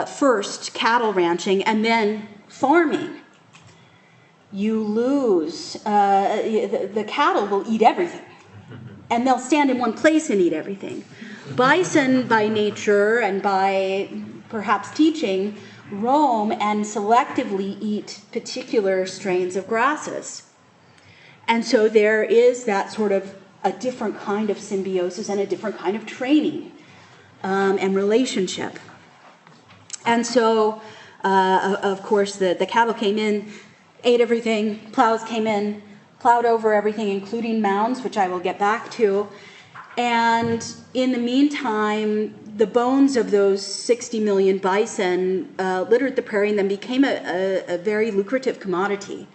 first cattle ranching and then farming. You lose, the cattle will eat everything. And they'll stand in one place and eat everything. Bison, by nature and by perhaps teaching, roam and selectively eat particular strains of grasses. And so there is that sort of a different kind of symbiosis and a different kind of training and relationship. And so, of course, the cattle came in, ate everything, plows came in, plowed over everything, including mounds, which I will get back to. And in the meantime, the bones of those 60 million bison littered the prairie and then became a very lucrative commodity.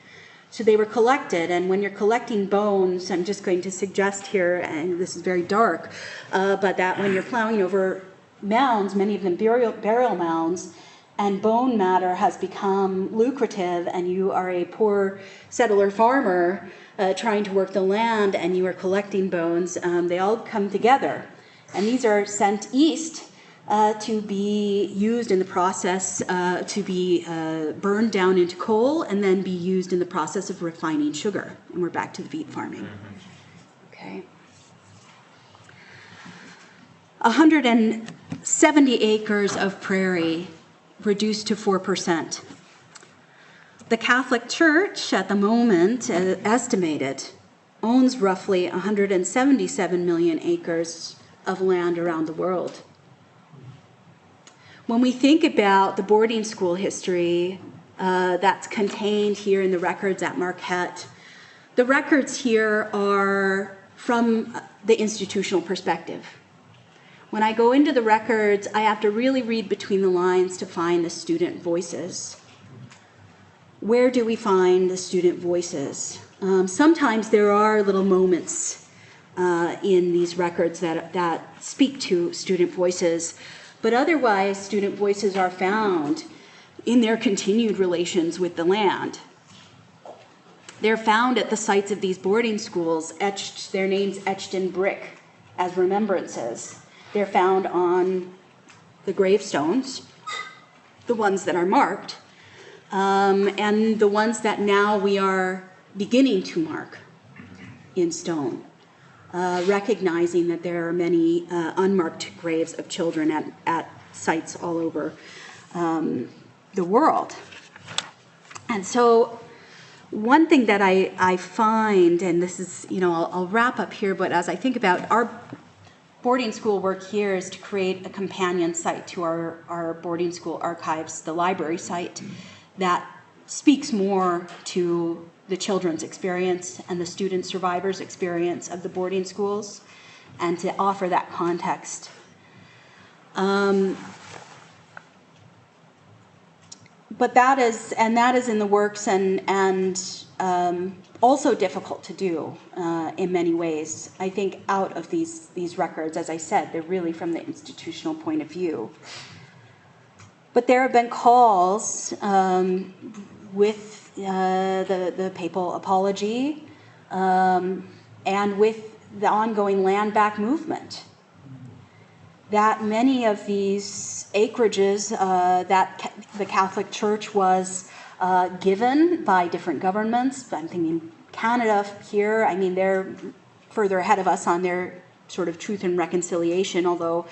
So they were collected, and when you're collecting bones, I'm just going to suggest here, and this is very dark, but that when you're plowing over mounds, many of them burial mounds, and bone matter has become lucrative, and you are a poor settler farmer trying to work the land, and you are collecting bones, they all come together. And these are sent east to be used in the process, to be burned down into coal, and then be used in the process of refining sugar. And we're back to the beet farming. Okay. 170 acres of prairie reduced to 4%. The Catholic Church, at the moment, estimated, owns roughly 177 million acres of land around the world. When we think about the boarding school history that's contained here in the records at Marquette, the records here are from the institutional perspective. When I go into the records, I have to really read between the lines to find the student voices. Where do we find the student voices? Sometimes there are little moments in these records that speak to student voices, but otherwise student voices are found in their continued relations with the land. They're found at the sites of these boarding schools, their names etched in brick as remembrances. They're found on the gravestones, the ones that are marked, and the ones that now we are beginning to mark in stone, recognizing that there are many unmarked graves of children at sites all over the world. And so one thing that I find, and this is, I'll wrap up here, but as I think about our boarding school work here is to create a companion site to our boarding school archives, the library site, that speaks more to the children's experience and the student survivors' experience of the boarding schools, and to offer that context. But that is in the works, and also difficult to do in many ways. I think out of these records, as I said, they're really from the institutional point of view. But there have been calls with the papal apology and with the ongoing land back movement that many of these acreages that the Catholic Church was given by different governments, I'm thinking Canada here, I mean, they're further ahead of us on their sort of truth and reconciliation, although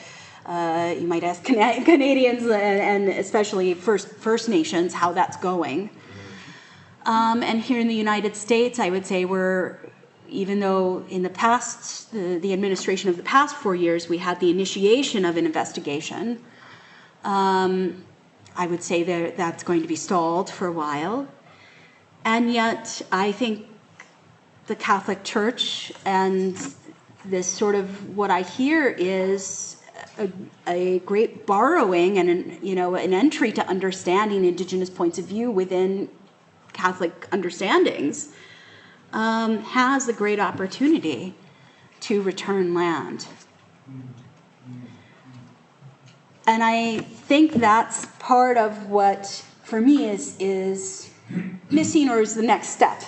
you might ask Canadians and especially First Nations how that's going. And here in the United States, I would say we're, even though in the past, the administration of the past 4 years, we had the initiation of an investigation, I would say that that's going to be stalled for a while. And yet, I think the Catholic Church and this sort of, what I hear is a great borrowing and an entry to understanding Indigenous points of view within Catholic understandings, has a great opportunity to return land. And I think that's part of what, for me, is missing or is the next step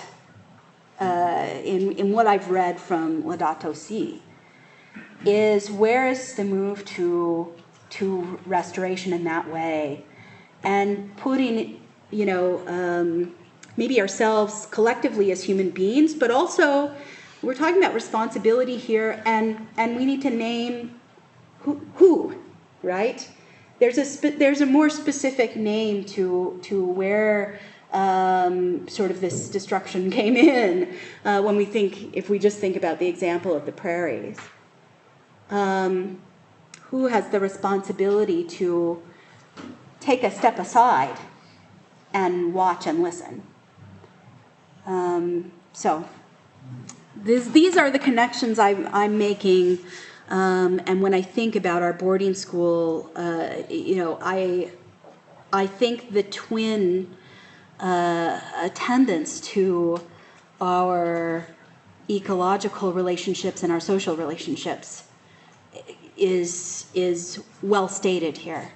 in what I've read from Laudato Si, is where is the move to restoration in that way, and putting, maybe ourselves collectively as human beings, but also we're talking about responsibility here, and we need to name who, right? There's a more specific name to where sort of this destruction came in when if we just think about the example of the prairies. Who has the responsibility to take a step aside and watch and listen? So these are the connections I'm making, and when I think about our boarding school, I think the twin attendance to our ecological relationships and our social relationships is well stated here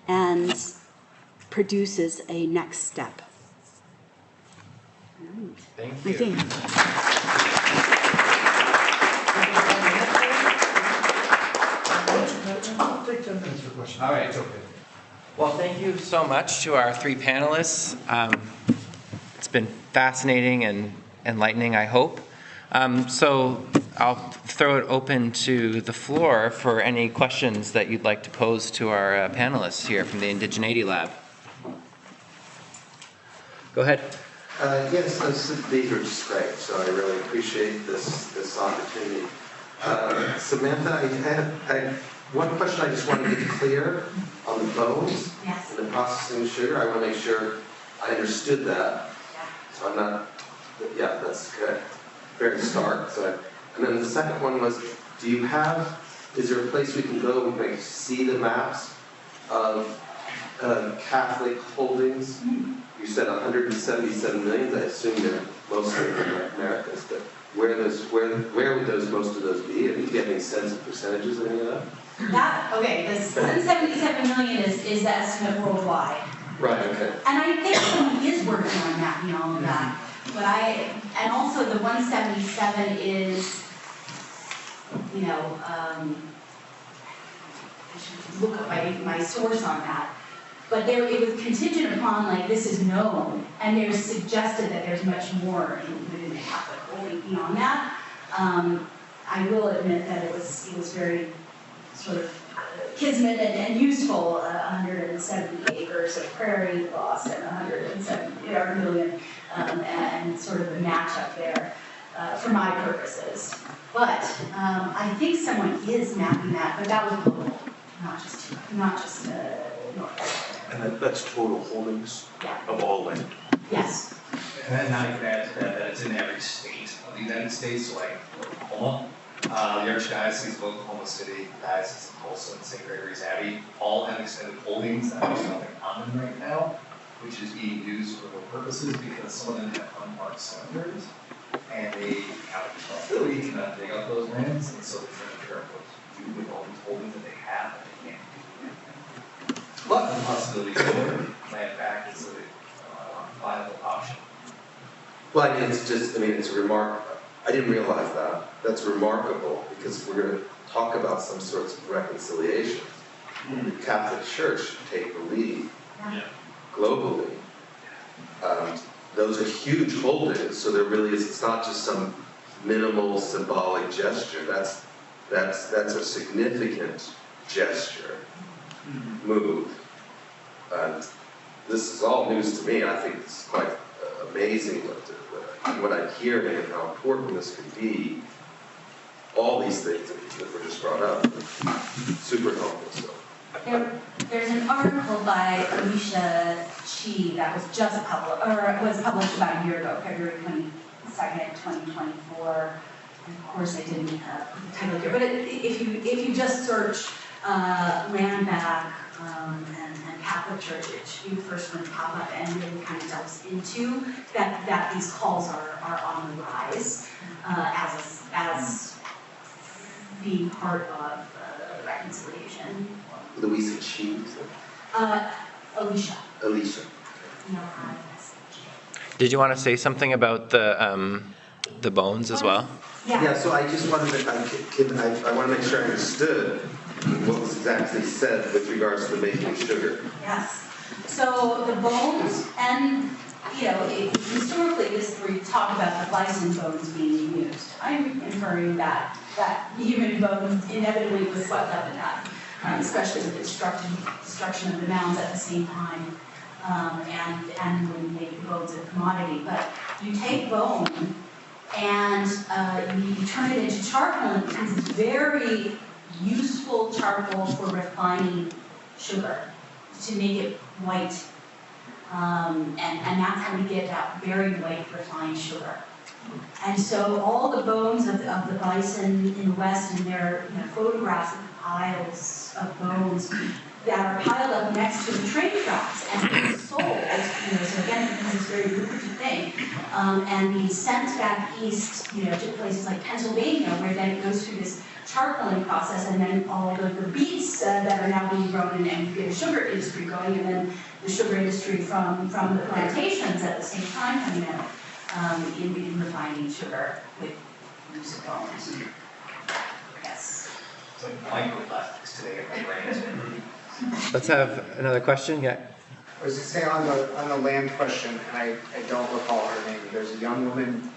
and produces a next step. Thank I you. think. I'll take 10 minutes for questions. All right. It's okay. Well, thank you so much to our three panelists. It's been fascinating and enlightening, I hope. So I'll throw it open to the floor for any questions that you'd like to pose to our panelists here from the Indigeneity Lab. Go ahead. Yes, these are just great, so I really appreciate this opportunity. Samantha, I had one question I just wanted to get clear on the bones and the processing of sugar. I want to make sure I understood that. So I'm not, that's good. Very stark. And then the second one was, is there a place we can go and like see the maps of Catholic holdings? You said 177 million. I assume they're mostly in the Americas, but where would most of those be? Have you got any sense of percentages of any of that? This 177 million is the estimate worldwide. Right. Okay. And I think someone is working on mapping all of that. But and also the 177 is, I should look up my source on that. But it was contingent upon, this is known, and there's suggested that there's much more within the Catholic holding beyond that. I will admit that it was very sort of kismet and useful, 170 acres of prairie lost and 170 million, and sort of the matchup there for my purposes. But I think someone is mapping that, but that was global, not just North America. And that's total holdings of all land. Yes. And then now you can add to that it's in every state of the United States, so like Oklahoma, the Archdiocese of Oklahoma City, the Diocese of Tulsa, and St. Gregory's Abbey all have extended holdings that are nothing common right now, which is being used for their purposes because some of them have unmarked cemeteries, and they have a responsibility to not dig up those lands, and so they're trying to figure out what to do with all these holdings that they have that they can't do. but the possibility of owning land back is a viable option. Well, I mean, it's remarkable. I didn't realize that. That's remarkable because we're going to talk about some sorts of reconciliation. The Catholic Church should take the lead globally. Those are huge holdings, so there really is, it's not just some minimal symbolic gesture. That's a significant gesture, move. And this is all news to me. I think it's quite amazing what I'm hearing and how important this could be. All these things that were just brought up, super helpful. So. There's an article by Alicia Chi that was just published about a year ago, February 22nd, 2024. And of course, I didn't put the title here, but if you just search land back and Catholic Church, it should be the first one to pop up, and really kind of delves into that these calls are on the rise as being part of reconciliation. Louisa Chi? Alicia. Did you want to say something about the bones as well? Yeah, so I just wanted to, I want to make sure I understood what was exactly said with regards to making sugar. Yes. So the bones, and historically, this is where you talk about the bison bones being used. I'm inferring that human bones inevitably was swept up in that, especially with the destruction of the mounds at the same time, and when you make the bones a commodity. But you take bone and you turn it into charcoal, and it becomes very useful charcoal for refining sugar, to make it white. And that's how we get that very white refined sugar. And so all the bones of the bison in the West, and their photographs of piles of bones that are piled up next to the train tracks and being sold, so again, it becomes this very lucrative thing, and being sent back east, to places like Pennsylvania, where then it goes through this charcoaling process, and then all of the beets that are now being grown, and you get a sugar industry going, and then the sugar industry from the plantations at the same time coming out in refining sugar with use of bones. Yes. It's like microplastics today in my brain. Let's have another question. Yeah. I was just saying on the land question, and I don't recall her name. There's a young woman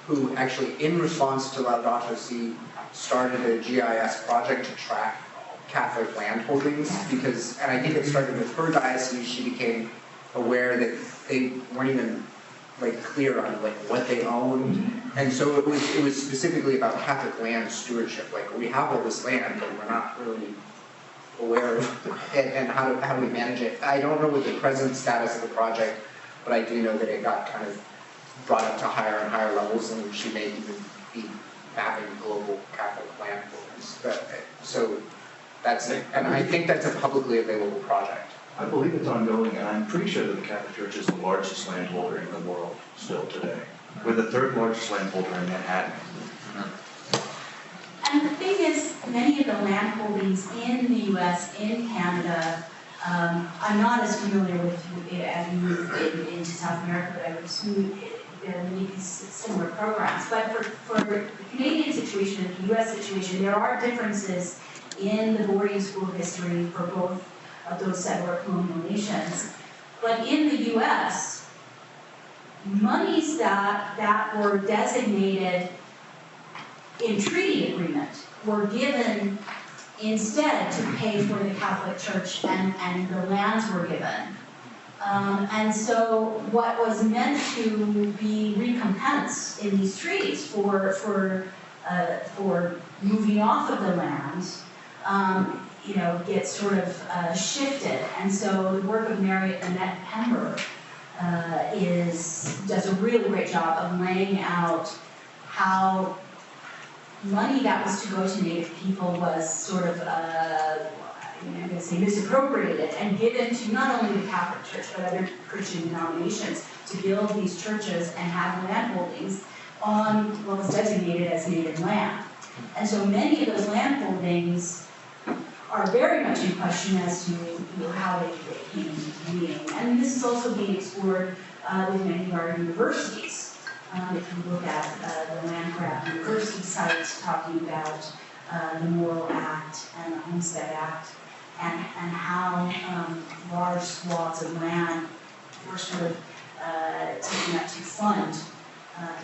who actually, in response to Laudato Si, started a GIS project to track Catholic land holdings, and I think it started with her diocese. She became aware that they weren't even clear on what they owned, and so it was specifically about Catholic land stewardship. We have all this land, but we're not really aware of it, and how do we manage it. I don't know what the present status of the project, but I do know that it got kind of brought up to higher and higher levels, and she may even be mapping global Catholic land holdings. So that's it, and I think that's a publicly available project. I believe it's ongoing, and I'm pretty sure that the Catholic Church is the largest landholder in the world still today. We're the third largest landholder in Manhattan. And the thing is, many of the land holdings in the U.S., in Canada, I'm not as familiar with it as you moved into South America, but I would assume there are many of these similar programs. But for the Canadian situation and the U.S. situation, there are differences in the boarding school history for both of those settler colonial nations. But in the U.S., monies that were designated in treaty agreement were given instead to pay for the Catholic Church, and the lands were given. And so what was meant to be recompense in these treaties for moving off of the lands, gets sort of shifted. And so the work of Mary Annette Pember does a really great job of laying out how money that was to go to Native people was sort of, I'm going to say, misappropriated and given to not only the Catholic Church but other Christian denominations to build these churches and have land holdings on what was designated as Native land. And so many of those land holdings are very much in question as to how they came into being. And this is also being explored with many of our universities. If you look at the land grab university sites talking about the Morrill Act and the Homestead Act, and how large swaths of land were sort of taken up to fund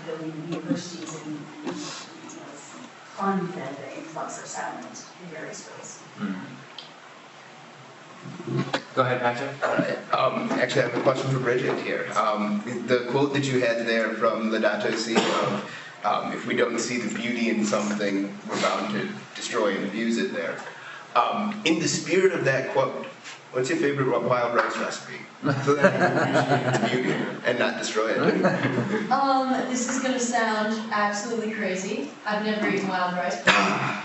building universities and fund the influx of settlement in various ways. Go ahead, Patrick. Actually, I have a question for Bridget here. The quote that you had there from Laudato Si of, if we don't see the beauty in something, we're bound to destroy and abuse it there. In the spirit of that quote, what's your favorite wild rice recipe? So that the beauty and not destroy it. This is going to sound absolutely crazy. I've never eaten wild rice before.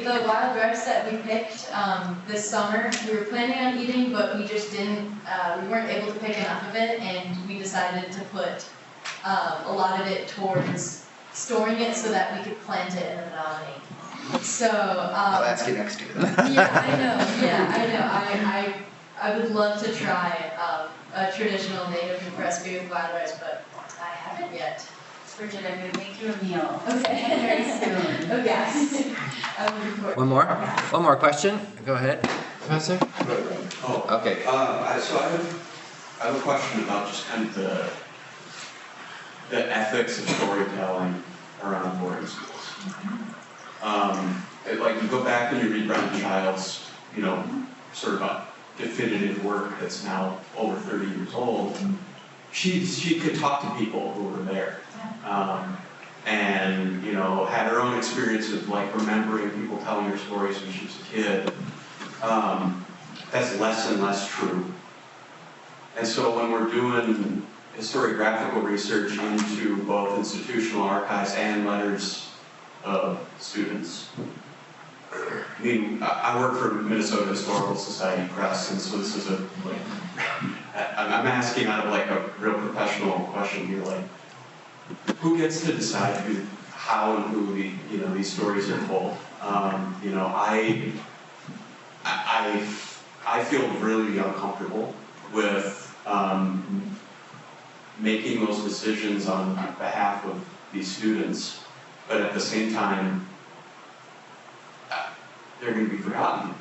The wild rice that we picked this summer, we were planning on eating, but we just didn't, we weren't able to pick enough of it, and we decided to put a lot of it towards storing it so that we could plant it in the Valley. So I'll ask you next year. Yeah, I know. I would love to try a traditional native recipe with wild rice, but I haven't yet. Bridget, I'm going to make you a meal. Okay. Very soon. Okay. I will report. One more question. Go ahead, Professor. Oh, Okay. So I have a question about just kind of the ethics of storytelling around boarding schools. Like you go back and you read Bryan Child's, sort of a definitive work that's now over 30 years old. She could talk to people who were there, and had her own experience of like remembering people telling her stories when she was a kid. That's less and less true. And so when we're doing historiographical research into both institutional archives and letters of students. I mean, I work for Minnesota Historical Society Press, and so this is I'm asking out of like a real professional question here, like, who gets to decide how and who these stories are told? I feel really uncomfortable with making those decisions on behalf of these students, but at the same time, they're going to be forgotten.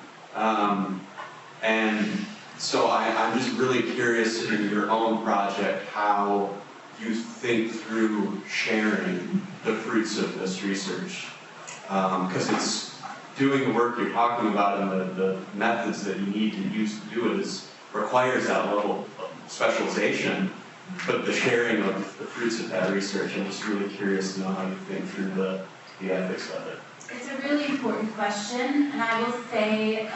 And so I'm just really curious in your own project how you think through sharing the fruits of this research. Because it's doing the work you're talking about and the methods that you need to use to do it requires that level of specialization, but the sharing of the fruits of that research, I'm just really curious to know how you think through the ethics of it. It's a really important question, and I will say,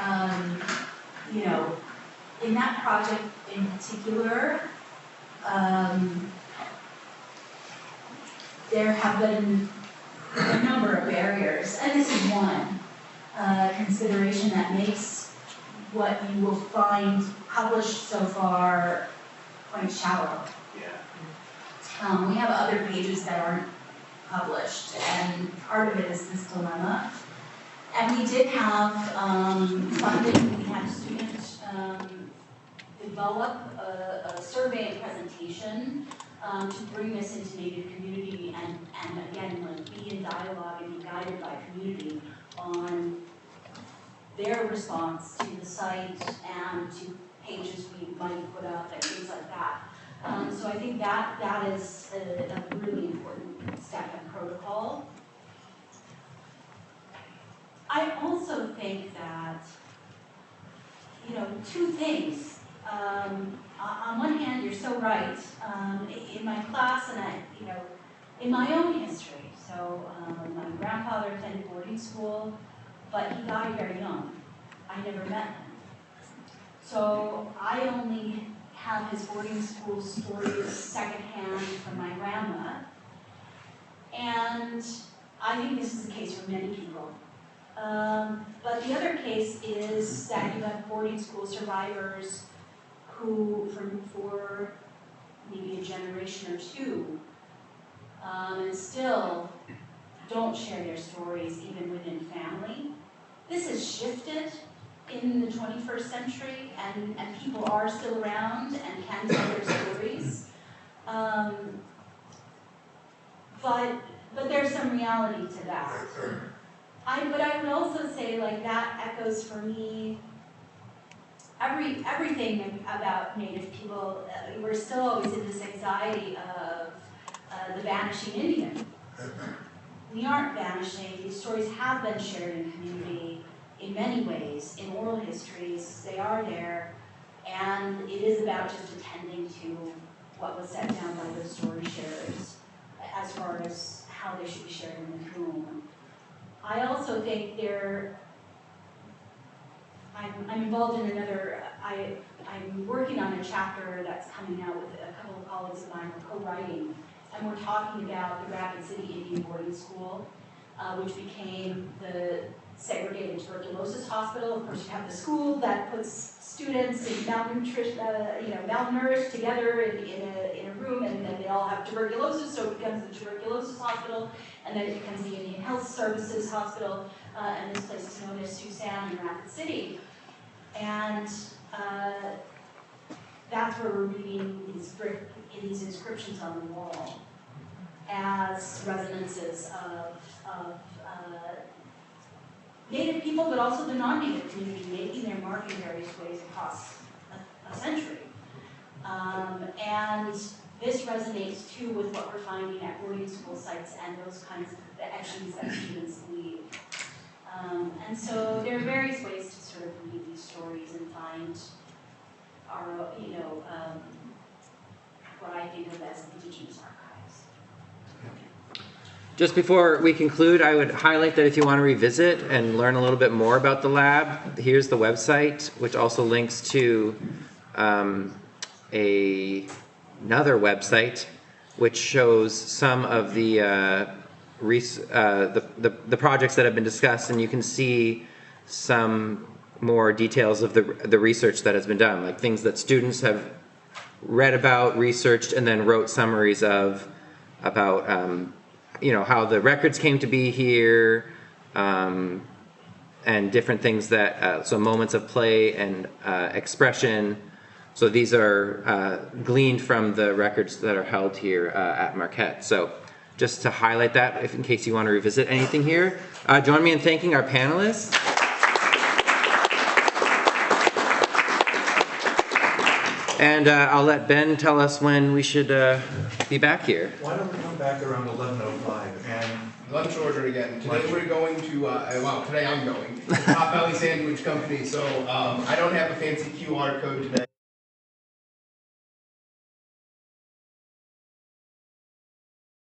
in that project in particular, there have been a number of barriers, and this is one consideration that makes what you will find published so far quite shallow. Yeah. We have other pages that aren't published, and part of it is this dilemma. And we did have funding. We had a student develop a survey and presentation to bring this into Native community and again, like be in dialogue and be guided by community on their response to the site and to pages we might put up and things like that. So I think that is a really important step in protocol. I also think that, two things. On one hand, you're so right. In my class and in my own history. So my grandfather attended boarding school, but he died very young. I never met him. So I only have his boarding school stories secondhand from my grandma. And I think this is the case for many people. But the other case is that you have boarding school survivors who, for maybe a generation or two, and still don't share their stories even within family. this has shifted in the 21st century, and people are still around and can tell their stories. But there's some reality to that. But I would also say, like, that echoes for me everything about Native people. We're still always in this anxiety of the vanishing Indian. We aren't vanishing. These stories have been shared in community in many ways, in oral histories. They are there, and it is about just attending to what was set down by those story sharers as far as how they should be shared and with whom. I also think I'm involved in another, I'm working on a chapter that's coming out with a couple of colleagues of mine. We're co-writing, and we're talking about the Rapid City Indian Boarding School, which became the segregated tuberculosis hospital. Of course, you have the school that puts students in malnourished together in a room, and then they all have tuberculosis, so it becomes the tuberculosis hospital, and then it becomes the Indian Health Services Hospital, and this place is known as Susan in Rapid City. And that's where we're reading these inscriptions on the wall as resonances of Native people, but also the non-Native community, making their mark in various ways across a century. And this resonates too with what we're finding at boarding school sites and those kinds of actions that students lead. And so there are various ways to sort of read these stories and find our, what I think of as Indigenous archives. Just before we conclude, I would highlight that if you want to revisit and learn a little bit more about the lab, here's the website, which also links to another website, which shows some of the projects that have been discussed, and you can see some more details of the research that has been done, like things that students have read about, researched, and then wrote summaries of about how the records came to be here, and different things that so moments of play and expression. So these are gleaned from the records that are held here at Marquette. So just to highlight that, in case you want to revisit anything here. Join me in thanking our panelists. And I'll let Ben tell us when we should be back here. Why don't we come back around 11:05 and lunch order again. Today we're going to, today I'm going to Potbelly Sandwich Company, so I don't have a fancy QR code today.